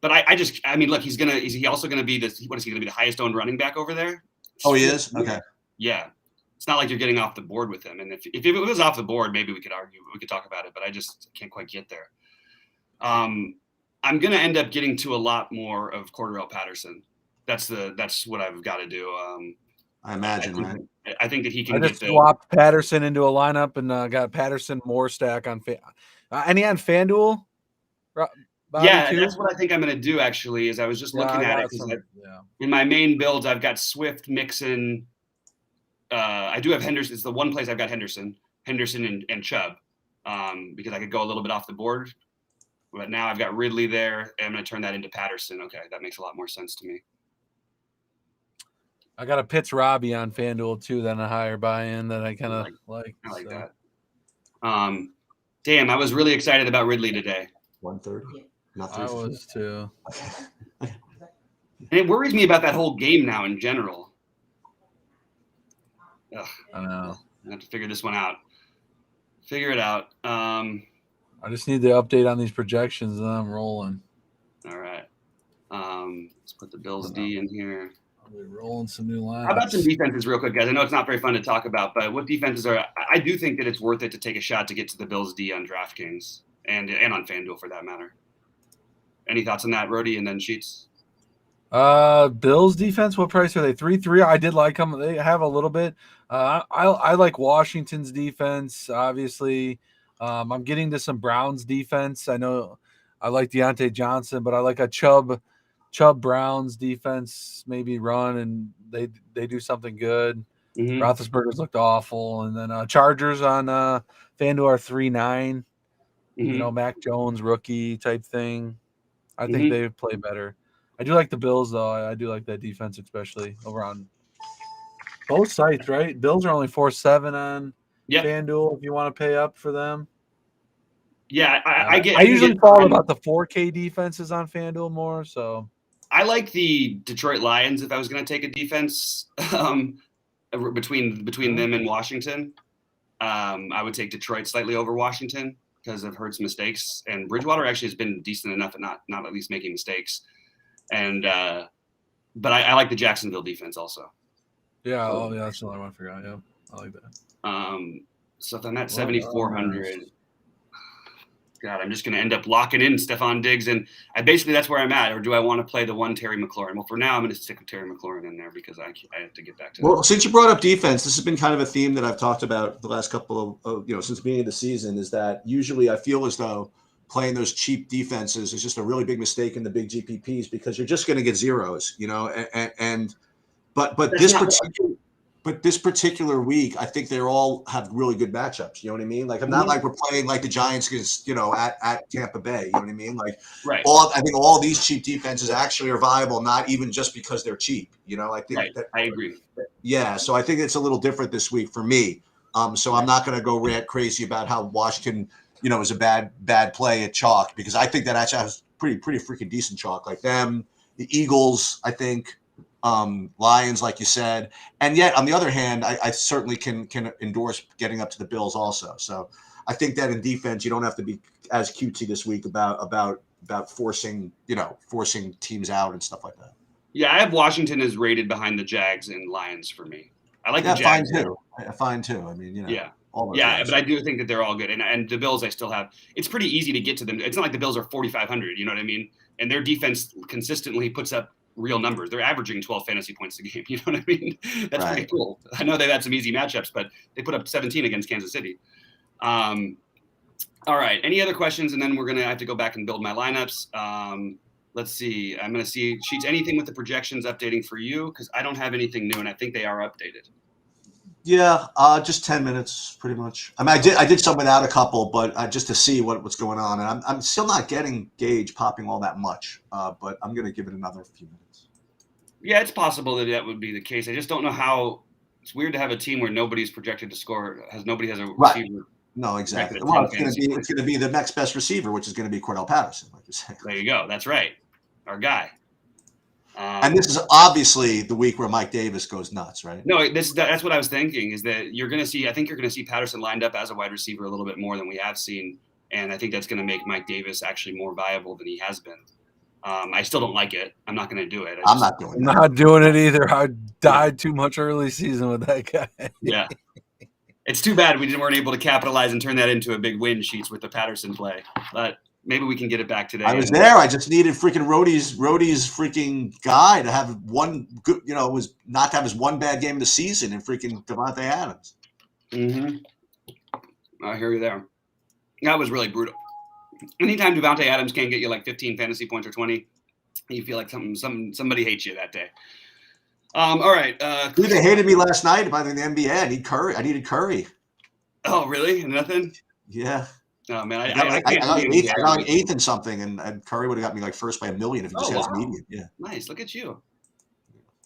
But I mean, look, is he also going to be this? What is he going to be, the highest owned running back over there? Oh, he is? Okay. Yeah. It's not like you're getting off the board with him. And if it was off the board, maybe we could argue, we could talk about it, but I just can't quite get there. I'm going to end up getting to a lot more of Cordell Patterson. That's what I've got to do. I imagine, right? I think that he can swapped Patterson into a lineup and got Patterson more stack on any on FanDuel? Yeah, that's what I think I'm going to do, actually, is I was just looking at it. In my main builds, I've got Swift, Mixon. I do have Henderson. It's the one place I've got Henderson and Chubb, because I could go a little bit off the board. But now I've got Ridley there, and I'm going to turn that into Patterson. Okay, that makes a lot more sense to me. I got a Pitts Robbie on FanDuel, too, then a higher buy-in that I kind of like. I like that. Damn, I was really excited about Ridley today. 130. I was too. And it worries me about that whole game now in general. Ugh, I know. I have to figure this one out. Figure it out. I just need the update on these projections, and I'm rolling. All right. Let's put the Bills D in here. We're rolling some new lineups. How about some defenses real quick, guys? I know it's not very fun to talk about, but what defenses are – I do think that it's worth it to take a shot to get to the Bills D on DraftKings and on Fanduel for that matter. Any thoughts on that, Rody, and then Sheets? Bills defense, what price are they? 3-3. I did like them. They have a little bit. I like Washington's defense, obviously. I'm getting to some Browns defense. I know I like Dante Johnson, but I like a Chubb Browns defense, maybe run, and they do something good. Mm-hmm. Roethlisberger's looked awful. And then Chargers on FanDuel are 3-9. Mm-hmm. You know, Mac Jones, rookie type thing. I think they play better. I do like the Bills, though. I do like that defense, especially over on both sites, right? Bills are only 4-7 on FanDuel if you want to pay up for them. Yeah, I usually follow about the 4K defenses on FanDuel more, so. I like the Detroit Lions if I was going to take a defense between them and Washington. I would take Detroit slightly over Washington because of Hurts' mistakes. And Bridgewater actually has been decent enough at not at least making mistakes. And but I like the Jacksonville defense also. Yeah, that's another one I forgot. Yeah, I like that. So if I'm at 7,400, God, I'm just going to end up locking in Stephon Diggs, and that's where I'm at. Or do I want to play the one Terry McLaurin? Well, for now, I'm going to stick with Terry McLaurin in there because I have to get back to that. Well, since you brought up defense, this has been kind of a theme that I've talked about the last couple of since the beginning of the season. Is that usually I feel as though playing those cheap defenses is just a really big mistake in the big GPPs because you're just going to get zeros, But this particular week, I think they all have really good matchups. You know what I mean? Like, I'm not like we're playing like the Giants against, at Tampa Bay. You know what I mean? Like, right. I think all these cheap defenses actually are viable, not even just because they're cheap. I think I agree. Yeah. So I think it's a little different this week for me. So I'm not going to go rant crazy about how Washington, is a bad play at chalk because I think that actually has pretty freaking decent chalk like them. The Eagles, I think. Lions, like you said, and yet on the other hand, I certainly can endorse getting up to the Bills also. So I think that in defense, you don't have to be as cutesy this week about forcing teams out and stuff like that. Yeah, I have Washington as rated behind the Jags and Lions for me. I like the Jags fine too. I mean, yeah. But I do think that they're all good, and the Bills I still have. It's pretty easy to get to them. It's not like the Bills are 4,500. You know what I mean? And their defense consistently puts up real numbers. They're averaging 12 fantasy points a game. You know what I mean? That's pretty cool. I know they've had some easy matchups, but they put up 17 against Kansas City. All right. Any other questions? And then we're going to have to go back and build my lineups. Let's see. I'm going to see Sheets. Anything with the projections updating for you? Because I don't have anything new, and I think they are updated. Yeah, just 10 minutes, pretty much. I mean, I did some without a couple, but just to see what's going on. And I'm still not getting Gage popping all that much, but I'm going to give it another few minutes. Yeah, it's possible that would be the case. I just don't know how. It's weird to have a team where nobody's projected to score. Nobody has a receiver. No, exactly. Well, it's going to be the next best receiver, which is going to be Cordell Patterson, like you said. There you go. That's right, our guy. And this is obviously the week where Mike Davis goes nuts, right? No, that's what I was thinking is that you're going to see – I think you're going to see Patterson lined up as a wide receiver a little bit more than we have seen, and I think that's going to make Mike Davis actually more viable than he has been. I still don't like it. I'm not going to do it. I'm not doing it. I'm not doing it either. I died too much early season with that guy. Yeah. It's too bad we weren't able to capitalize and turn that into a big win, Sheets, with the Patterson play. But – maybe we can get it back today. I was there. I just needed freaking Rody's freaking guy to have one good, was not to have his one bad game of the season and freaking Devontae Adams. I hear you there. That was really brutal. Anytime Devontae Adams can't get you like 15 fantasy points or 20, you feel like somebody hates you that day. All right. Dude, they hated me last night by the NBA. I needed Curry. Oh, really? Nothing? Yeah. No, man, I got eighth in something, and Curry would have got me like first by a million if he just had his median. Yeah, nice. Look at you.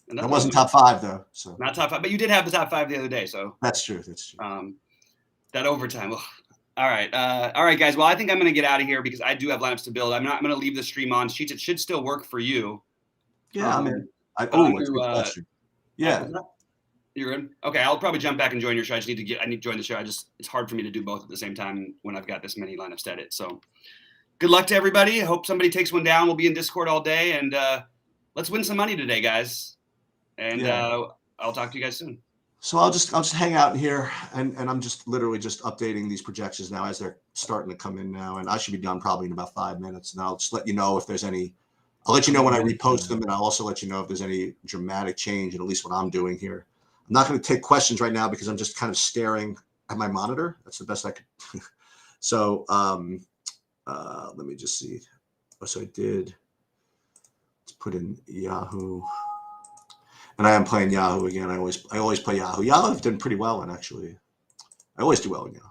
That wasn't top 5 though. So not top 5, but you did have the top 5 the other day. So that's true. That overtime. All right, guys. Well, I think I'm going to get out of here because I do have lineups to build. I'm not going to leave the stream on. Sheets, it should still work for you. Yeah, I'm in. It's a good question. Yeah. You're in? Okay, I'll probably jump back and join your show. I need to join the show. It's hard for me to do both at the same time when I've got this many lineups to edit. So good luck to everybody. I hope somebody takes one down. We'll be in Discord all day, and let's win some money today, guys. And I'll talk to you guys soon. So I'll just hang out in here, and I'm just literally just updating these projections now as they're starting to come in now, and I should be done probably in about 5 minutes. And I'll just let you know if there's any. I'll let you know when I repost them, and I'll also let you know if there's any dramatic change in at least what I'm doing here. I'm not going to take questions right now because I'm just kind of staring at my monitor. That's the best I could. So let me just see. So I did. Let's put in Yahoo, and I am playing Yahoo again. I always play Yahoo. Yahoo I've done pretty well in, actually. I always do well in Yahoo.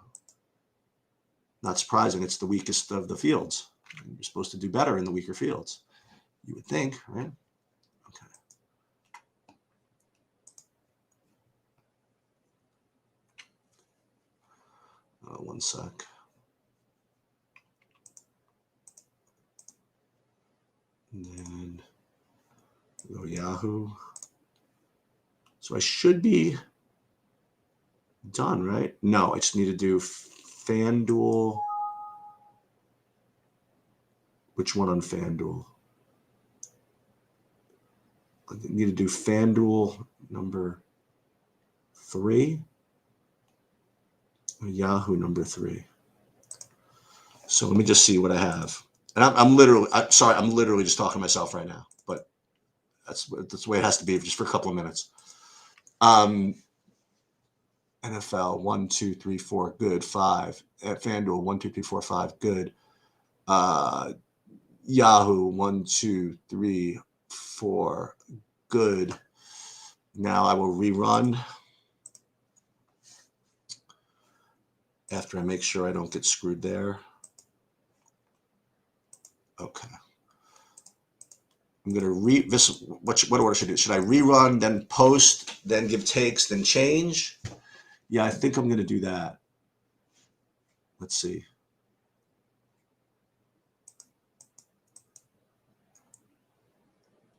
Not surprising. It's the weakest of the fields. You're supposed to do better in the weaker fields. You would think, right? Okay. 1 sec. And then go Yahoo. So I should be done, right? No, I just need to do Fanduel. Which one on Fanduel? I need to do Fanduel number 3. Yahoo number 3. So let me just see what I have. And I'm literally just talking to myself right now, but that's the way it has to be just for a couple of minutes. NFL 1, 2, 3, 4, good 5. At Fanduel 1, 2, 3, 4, 5, good. Yahoo 1, 2, 3, 4, good. Now I will rerun after I make sure I don't get screwed there. Okay. I'm going to what order should I do? Should I rerun, then post, then give takes, then change? Yeah, I think I'm going to do that. Let's see.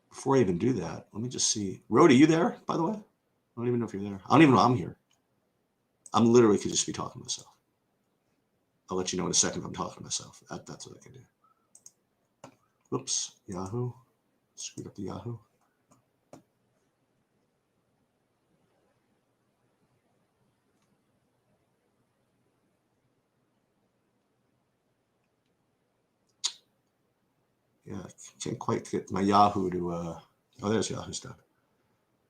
Before I even do that, let me just see. Rody, you there, by the way? I don't even know if you're there. I don't even know I'm here. I'm literally could just be talking to myself. I'll let you know in a second if I'm talking to myself. That's what I can do. Whoops, Yahoo. Screwed up the Yahoo. Yeah, I can't quite get my Yahoo to, oh, there's Yahoo stuff.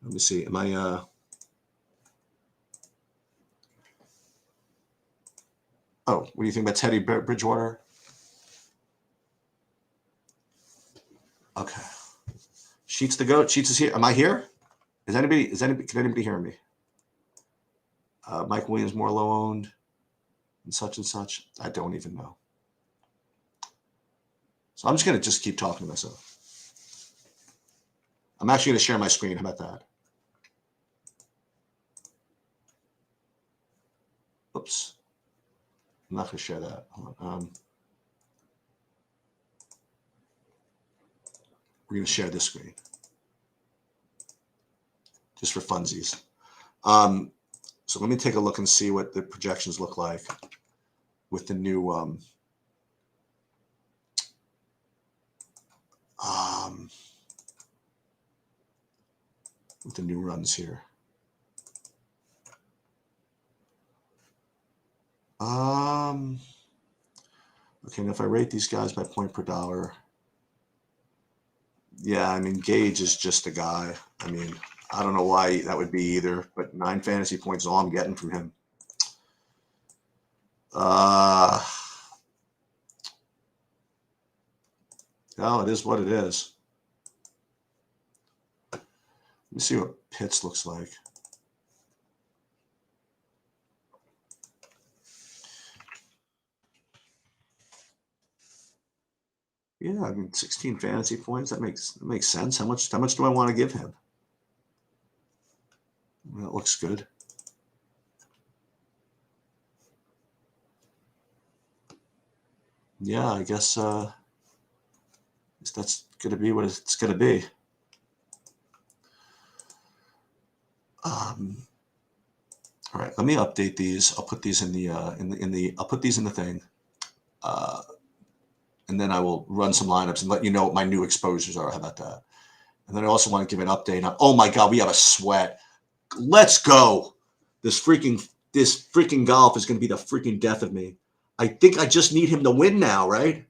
Let me see, am I, oh, what do you think about Teddy Bridgewater? Okay. Sheets to go. Sheets is here. Am I here? Can anybody hear me? Mike Williams more low owned and such. I don't even know. So I'm just going to just keep talking to myself. I'm actually going to share my screen. How about that? Oops. I'm not going to share that. Hold on. We're going to share this screen just for funsies. So let me take a look and see what the projections look like with the new runs here. Okay, now if I rate these guys by point per dollar, yeah, I mean, Gage is just a guy. I mean, I don't know why that would be either, but 9 fantasy points is all I'm getting from him. No, it is what it is. Let me see what Pitts looks like. Yeah, I mean, 16 fantasy points. That makes sense. How much do I want to give him? Well, that looks good. Yeah, I guess that's going to be what it's going to be. All right, let me update these. I'll put these in the I'll put these in the thing. And and then I will run some lineups and let you know what my new exposures are. How about that? And then I also want to give an update on, oh my God, we have a sweat. Let's go. This freaking golf is going to be the freaking death of me. I think I just need him to win now, right?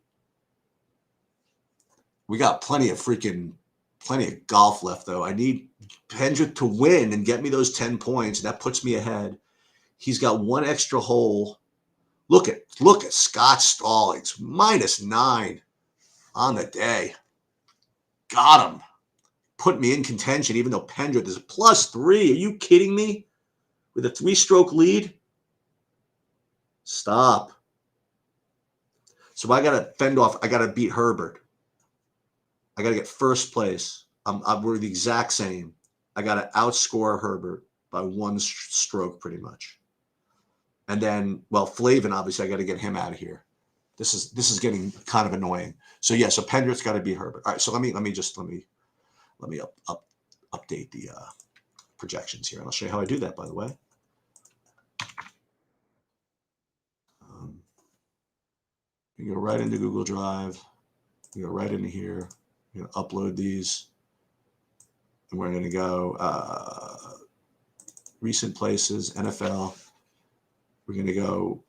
We got plenty of golf left, though. I need Pendrick to win and get me those 10 points. That puts me ahead. He's got one extra hole. Look at Scott Stallings, -9 on the day. Got him. Put me in contention, even though Pendrick is +3. Are you kidding me? With a 3-stroke lead? Stop. So I got to fend off. I got to beat Herbert. I got to get first place. We're the exact same. I got to outscore Herbert by 1 stroke pretty much. And then, well, Flavin, obviously, I got to get him out of here. This is getting kind of annoying. So yeah, so Pendrick's got to be Herbert. All right, so let me update the projections here, and I'll show you how I do that. By the way, you go right into Google Drive. You go right into here. You're gonna upload these, and we're gonna go recent places, NFL. We're gonna go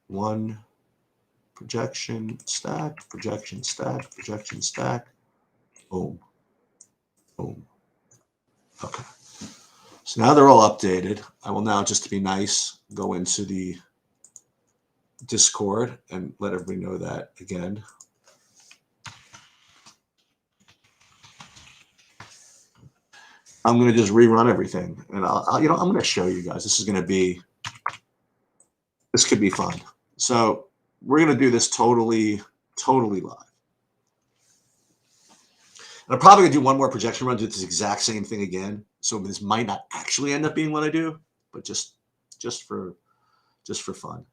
one. Projection stack. Boom. Boom. Okay. So now they're all updated. I will now, just to be nice, go into the Discord and let everybody know that again. I'm going to just rerun everything. And I'm going to show you guys. This could be fun. So we're going to do this totally live. And I'm probably going to do one more projection run, do this exact same thing again. So this might not actually end up being what I do, but just for fun.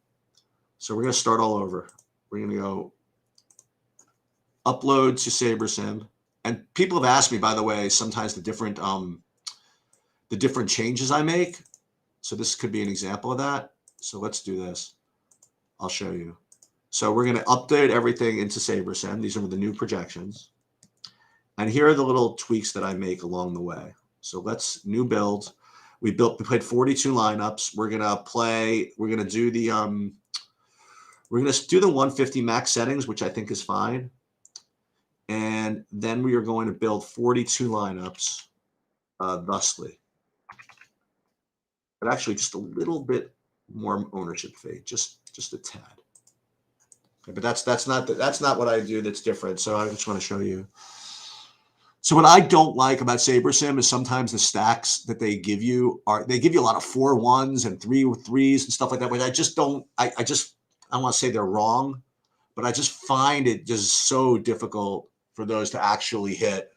So we're going to start all over. We're going to go upload to SaberSim. And people have asked me, by the way, sometimes the different changes I make. So this could be an example of that. So let's do this. I'll show you. So we're going to update everything into SaberSim. These are the new projections. And here are the little tweaks that I make along the way. So let's new build. We played 42 lineups. We're going to do the 150 max settings, which I think is fine. And then we are going to build 42 lineups thusly. But actually just a little bit more ownership fade, just a tad. Okay, but that's not what I do that's different. So I just want to show you. So what I don't like about SaberSim is sometimes the stacks that they give you a lot of 4-1s and 3-3s and stuff like that, which I just don't. I don't want to say they're wrong, but I just find it just so difficult for those to actually hit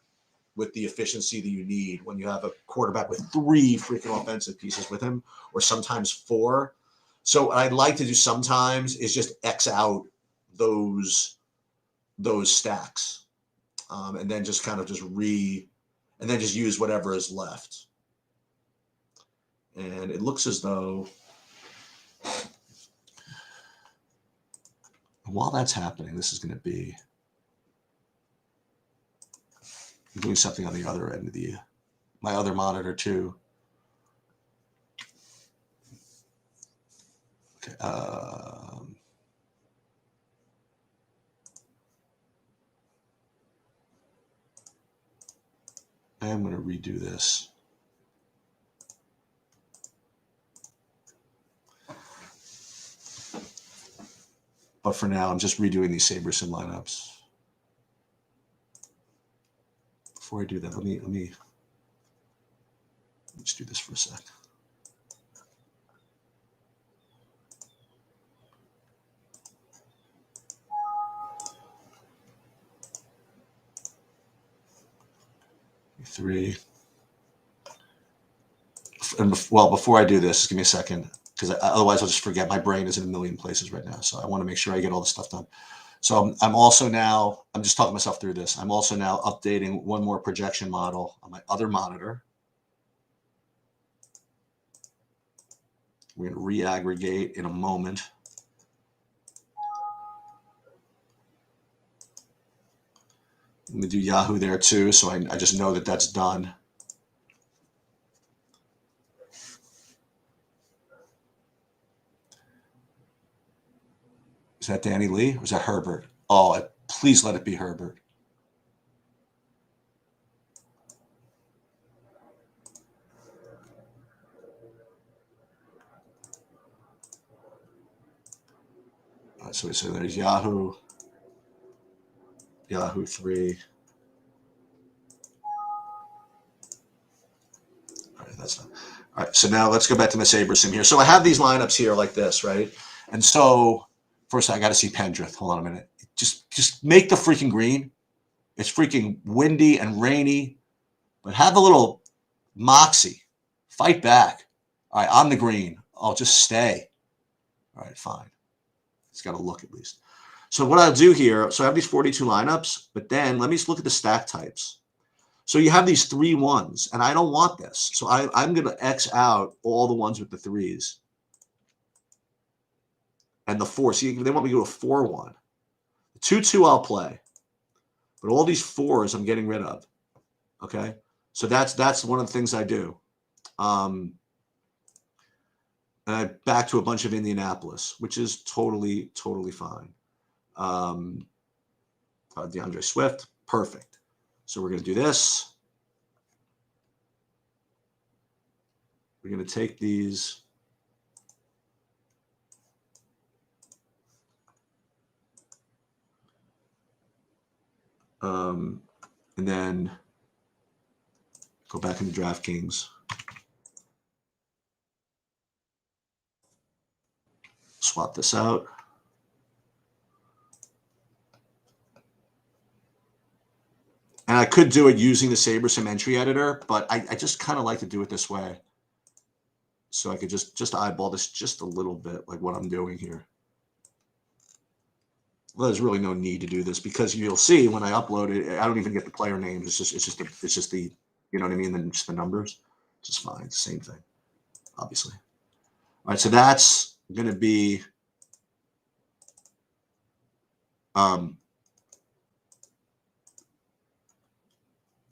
with the efficiency that you need when you have a quarterback with 3 freaking offensive pieces with him, or sometimes 4. So what I'd like to do sometimes is just X out those stacks, and then just kind of just use whatever is left. And it looks as though, while that's happening, this is going to be doing something on the other end of my other monitor too. Okay. I am going to redo this. But for now, I'm just redoing these SaberSim lineups. Before I do that, let me just do this for a sec. Three. And before I do this, give me a second, because otherwise I'll just forget. My brain is in a million places right now, so I want to make sure I get all this stuff done. So I'm also now, I'm just talking myself through this. I'm also now updating one more projection model on my other monitor. We're going to re-aggregate in a moment. I'm going to do Yahoo there too, so I just know that that's done. Is that Danny Lee or is that Herbert? Oh, please let it be Herbert. All right, so there's Yahoo 3. All right, that's not. All right, so now let's go back to my SaberSim here. So I have these lineups here like this, right? And so first I got to see Pendrith. Hold on a minute. Just make the freaking green. It's freaking windy and rainy, but have a little moxie. Fight back. All right, on the green. I'll just stay. All right, fine. It's got to look at least. So what I'll do here, so I have these 42 lineups, but then let me just look at the stack types. So you have these 3 1s, and I don't want this. So I'm going to X out all the ones with the 3s. And the 4. See, they want me to go to 4-1. The 2-2 I'll play. But all these 4s I'm getting rid of. Okay? So that's one of the things I do. And I back to a bunch of Indianapolis, which is totally, totally fine. DeAndre Swift, perfect. So we're going to do this. We're going to take these. And then go back into DraftKings. Swap this out. And I could do it using the SaberSim entry editor, but I just kind of like to do it this way. So I could just eyeball this just a little bit, like what I'm doing here. Well, there's really no need to do this because you'll see when I upload it, I don't even get the player names. It's just the, you know what I mean? Then just the numbers. It's just fine. It's the same thing, obviously. All right, so that's going to be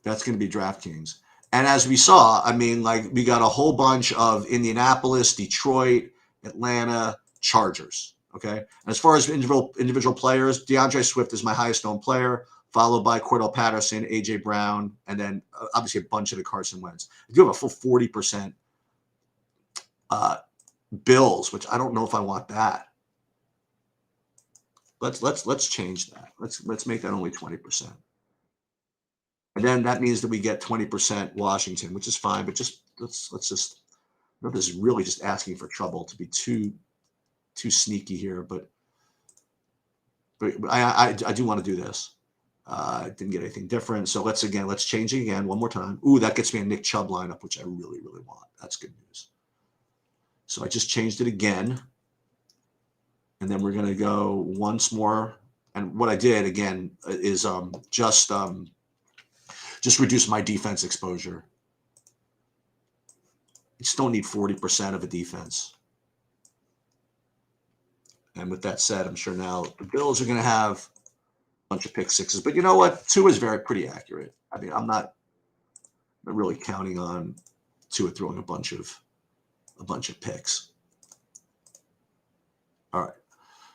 DraftKings. And as we saw, I mean, like we got a whole bunch of Indianapolis, Detroit, Atlanta, Chargers. Okay. And as far as individual players, DeAndre Swift is my highest known player, followed by Cordell Patterson, AJ Brown, and then obviously a bunch of the Carson Wentz. I do have a full 40% Bills, which I don't know if I want that. Let's change that. Let's make that only 20%. And then that means that we get 20% Washington, which is fine, but just let's just, I know this is really just asking for trouble to be too sneaky here, but I do want to do this. I didn't get anything different. So let's change it again one more time. Ooh, that gets me a Nick Chubb lineup, which I really, really want. That's good news. So I just changed it again. And then we're going to go once more. And what I did again is just reduce my defense exposure. You just don't need 40% of a defense. And with that said, I'm sure now the Bills are going to have a bunch of pick sixes. But you know what? Tua is pretty accurate. I mean, I'm not really counting on Tua throwing a bunch of picks. All right.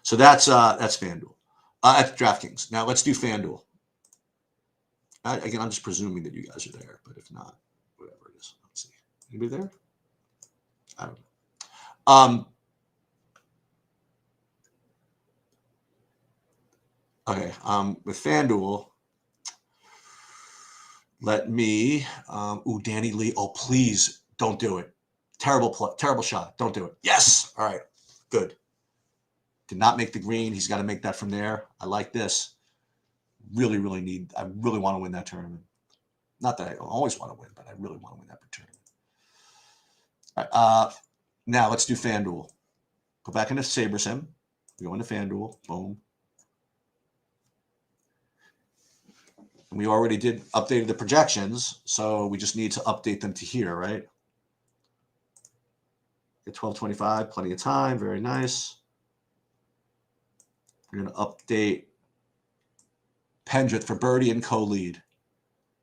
So that's FanDuel. That's DraftKings. Now let's do FanDuel. Again, I'm just presuming that you guys are there, but if not, whatever it is. Let's see. Anybody there? I don't know. Okay. With FanDuel, let me. Danny Lee. Oh, please don't do it. Terrible shot. Don't do it. Yes. All right. Good. Did not make the green. He's got to make that from there. I like this. Really, really I really want to win that tournament. Not that I always want to win, but I really want to win that tournament. All right, now let's do FanDuel. Go back into SaberSim. Go into FanDuel. Boom. And we already updated the projections, so we just need to update them to here, right? Get 12:25, plenty of time. Very nice. We're going to update Pendrith for birdie and co-lead.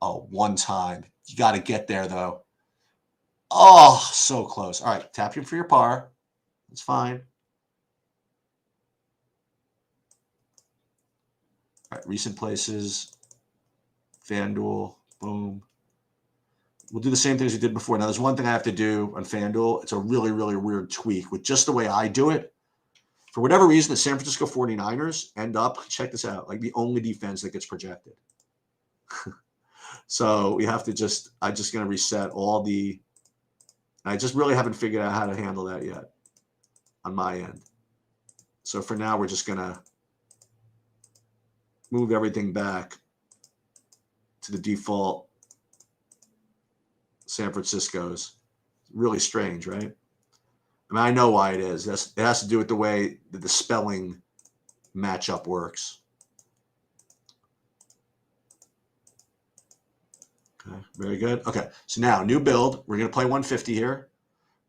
Oh, one time. You got to get there, though. Oh, so close. All right, tap him for your par. That's fine. All right, recent places. Fanduel. Boom. We'll do the same things we did before. Now, there's one thing I have to do on Fanduel. It's a really, really weird tweak with just the way I do it. For whatever reason, the San Francisco 49ers end up, check this out, like the only defense that gets projected. So we have to I'm just going to reset all the, I just really haven't figured out how to handle that yet on my end. So for now, we're just going to move everything back to the default San Francisco's. Really strange, right? I mean, I know why it is. It has to do with the way that the spelling matchup works. Okay, very good. Okay, so now new build. We're going to play 150 here.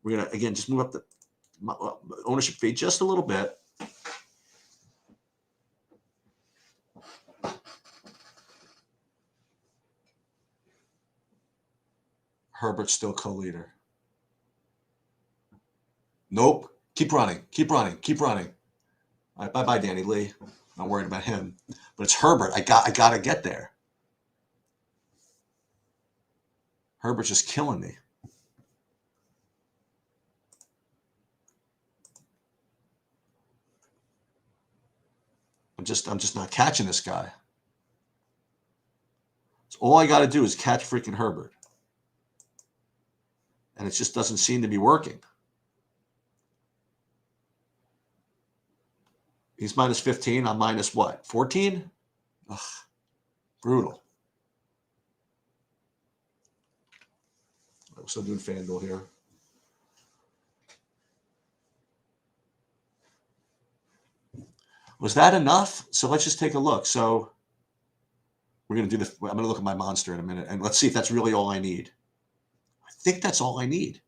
We're going to, again, just move up the ownership fee just a little bit. Herbert's still co-leader. Nope. Keep running. Keep running. Keep running. All right, bye-bye, Danny Lee. Not worried about him. But it's Herbert. I got to get there. Herbert's just killing me. I'm just not catching this guy. So all I got to do is catch freaking Herbert. And it just doesn't seem to be working. He's minus 15. I'm minus what? 14? Ugh, brutal. We're still doing Fanduel here. Was that enough? So let's just take a look. So we're going to do I'm going to look at my monster in a minute, and let's see if that's really all I need. I think that's all I need.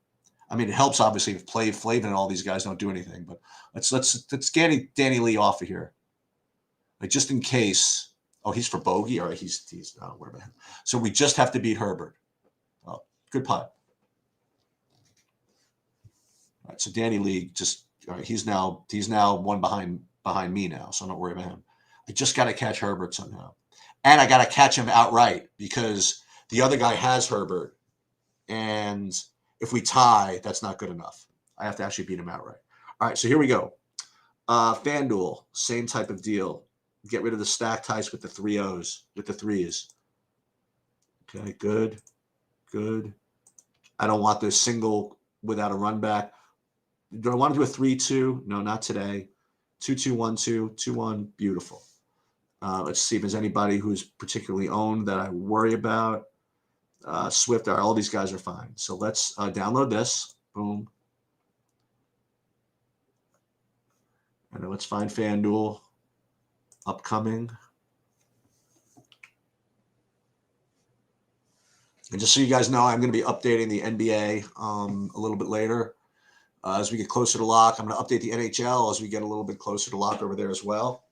I mean, it helps obviously if Flavin and all these guys don't do anything, but let's get Danny Lee off of here, like just in case. Oh, he's for bogey. All right, he's not worried about him. So we just have to beat Herbert. Oh, good putt. All right, so Danny Lee all right. He's now one behind me now, so I'm not worried about him. I just got to catch Herbert somehow, and I got to catch him outright because the other guy has Herbert, and if we tie, that's not good enough. I have to actually beat him outright. All right, so here we go. Fanduel, same type of deal. Get rid of the stack ties with the 3-0s, with the threes. Okay, good. I don't want this single without a run back. Do I want to do a 3-2? No, not today. 2-2-1-2, 2-1, beautiful. Let's see if there's anybody who's particularly owned that I worry about. Swift, all these guys are fine. So let's download this. Boom. And then let's find Fanduel. Upcoming. And just so you guys know, I'm going to be updating the NBA a little bit later. As we get closer to lock, I'm going to update the NHL as we get a little bit closer to lock over there as well.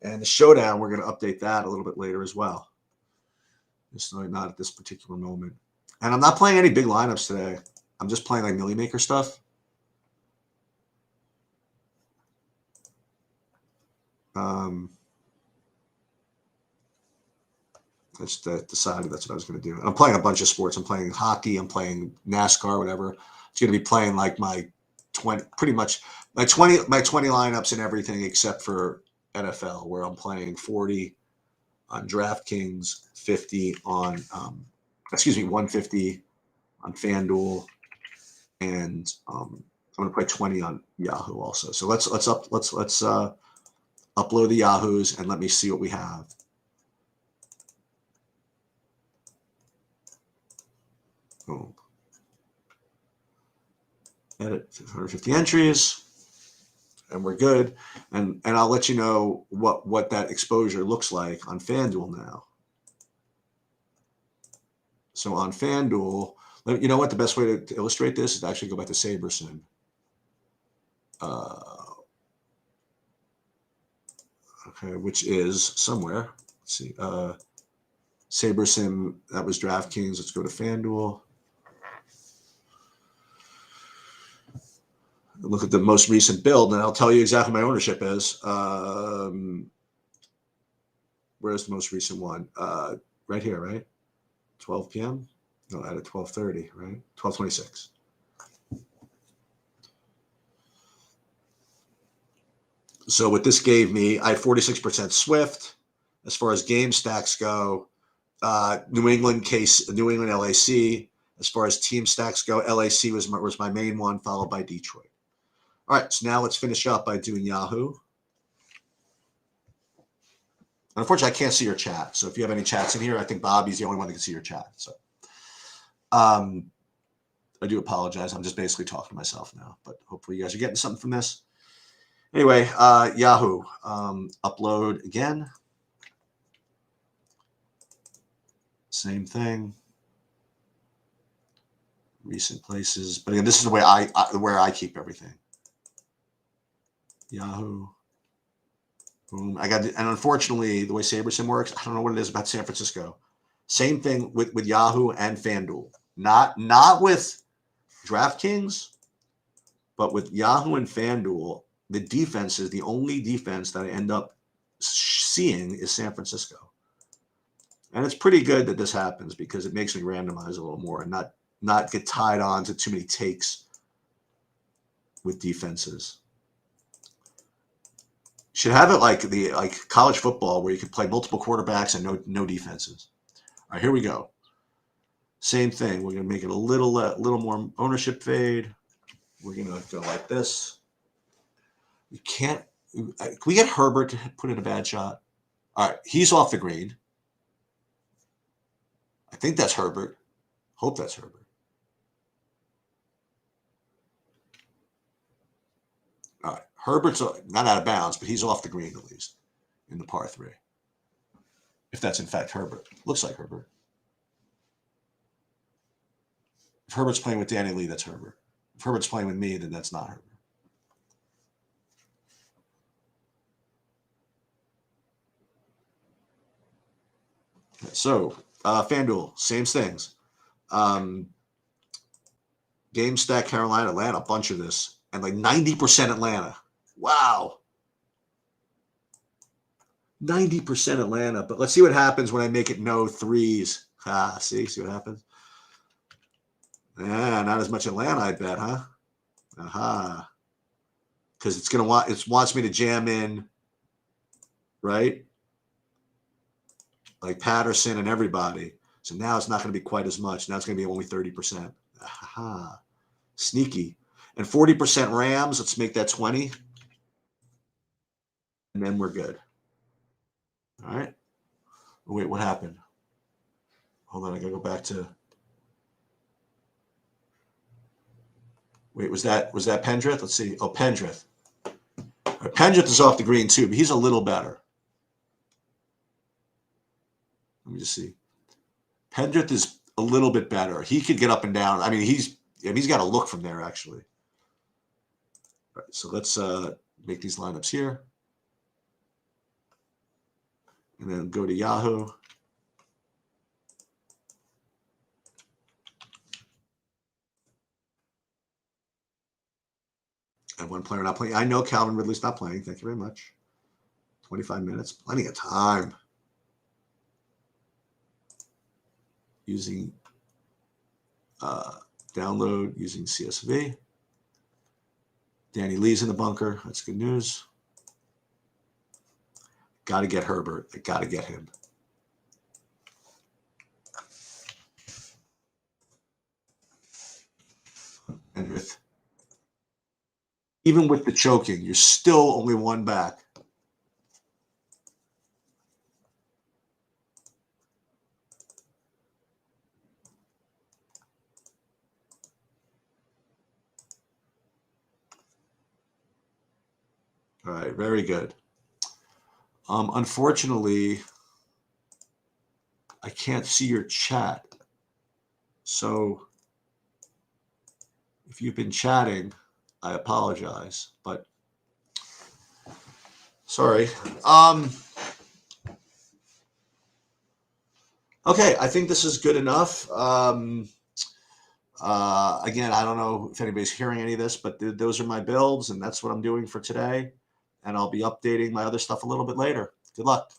And the Showdown, we're going to update that a little bit later as well. Just not at this particular moment. And I'm not playing any big lineups today. I'm just playing like Millie Maker stuff. I just decided that's what I was going to do. And I'm playing a bunch of sports. I'm playing hockey. I'm playing NASCAR, whatever. It's going to be playing like my 20 lineups and everything except for NFL, where I'm playing 40 on DraftKings, 50 on 150 on FanDuel, and I'm going to play 20 on Yahoo also. So let's upload the Yahoos and let me see what we have. Boom. Edit 150 entries, and we're good. And I'll let you know what that exposure looks like on FanDuel now. So on FanDuel, you know what? The best way to illustrate this is to actually go back to Saberson. Okay, which is somewhere. Let's see. SaberSim, that was DraftKings. Let's go to Fanduel. Look at the most recent build, and I'll tell you exactly my ownership is. Where's the most recent one? Right here, right? 12 p.m. No, at 12:30, right? 12:26. So what this gave me, I had 46% Swift. As far as game stacks go, New England LAC. As far as team stacks go, LAC was my main one, followed by Detroit. All right, so now let's finish up by doing Yahoo. Unfortunately, I can't see your chat. So if you have any chats in here, I think Bobby's the only one that can see your chat. So I do apologize. I'm just basically talking to myself now, but hopefully you guys are getting something from this. Anyway, Yahoo. Upload again. Same thing. Recent places. But again, this is the way where I keep everything. Yahoo. Boom. And unfortunately, the way SaberSim works, I don't know what it is about San Francisco. Same thing with Yahoo and Fanduel. Not with DraftKings, but with Yahoo and Fanduel, the defense is the only defense that I end up seeing is San Francisco. And it's pretty good that this happens because it makes me randomize a little more and not get tied on to too many takes with defenses. Should have it like college football where you can play multiple quarterbacks and no defenses. All right, here we go. Same thing. We're going to make it a little more ownership fade. We're going to go like this. Can we get Herbert to put in a bad shot? All right, he's off the green. I think that's Herbert. Hope that's Herbert. All right, Herbert's not out of bounds, but he's off the green at least in the par 3. If that's in fact Herbert. Looks like Herbert. If Herbert's playing with Danny Lee, that's Herbert. If Herbert's playing with me, then that's not Herbert. So, FanDuel, same things. Game stack, Carolina, Atlanta, a bunch of this. And like 90% Atlanta. Wow. 90% Atlanta. But let's see what happens when I make it no threes. See what happens? Yeah, not as much Atlanta, I bet, huh? Aha. Because it wants me to jam in, right? Like Patterson and everybody. So now it's not going to be quite as much. Now it's going to be only 30%. Aha. Sneaky. And 40% Rams. Let's make that 20. And then we're good. All right. Oh, wait, what happened? Hold on. I got to go back to. Wait, was that Pendrith? Let's see. Oh, Pendrith. Right, Pendrith is off the green too, but he's a little better. Let me just see. Pendrith is a little bit better. He could get up and down. I mean, he's got a look from there, actually. All right, so let's make these lineups here. And then go to Yahoo. And one player not playing. I know Calvin Ridley's not playing. Thank you very much. 25 minutes. Plenty of time. Using download using CSV. Danny Lee's in the bunker. That's good news. Got to get Herbert. I got to get him. And even with the choking, you're still only one back. All right, very good. Unfortunately, I can't see your chat. So if you've been chatting, I apologize, but sorry. Okay, I think this is good enough. Again, I don't know if anybody's hearing any of this, but those are my builds, and that's what I'm doing for today. And I'll be updating my other stuff a little bit later. Good luck.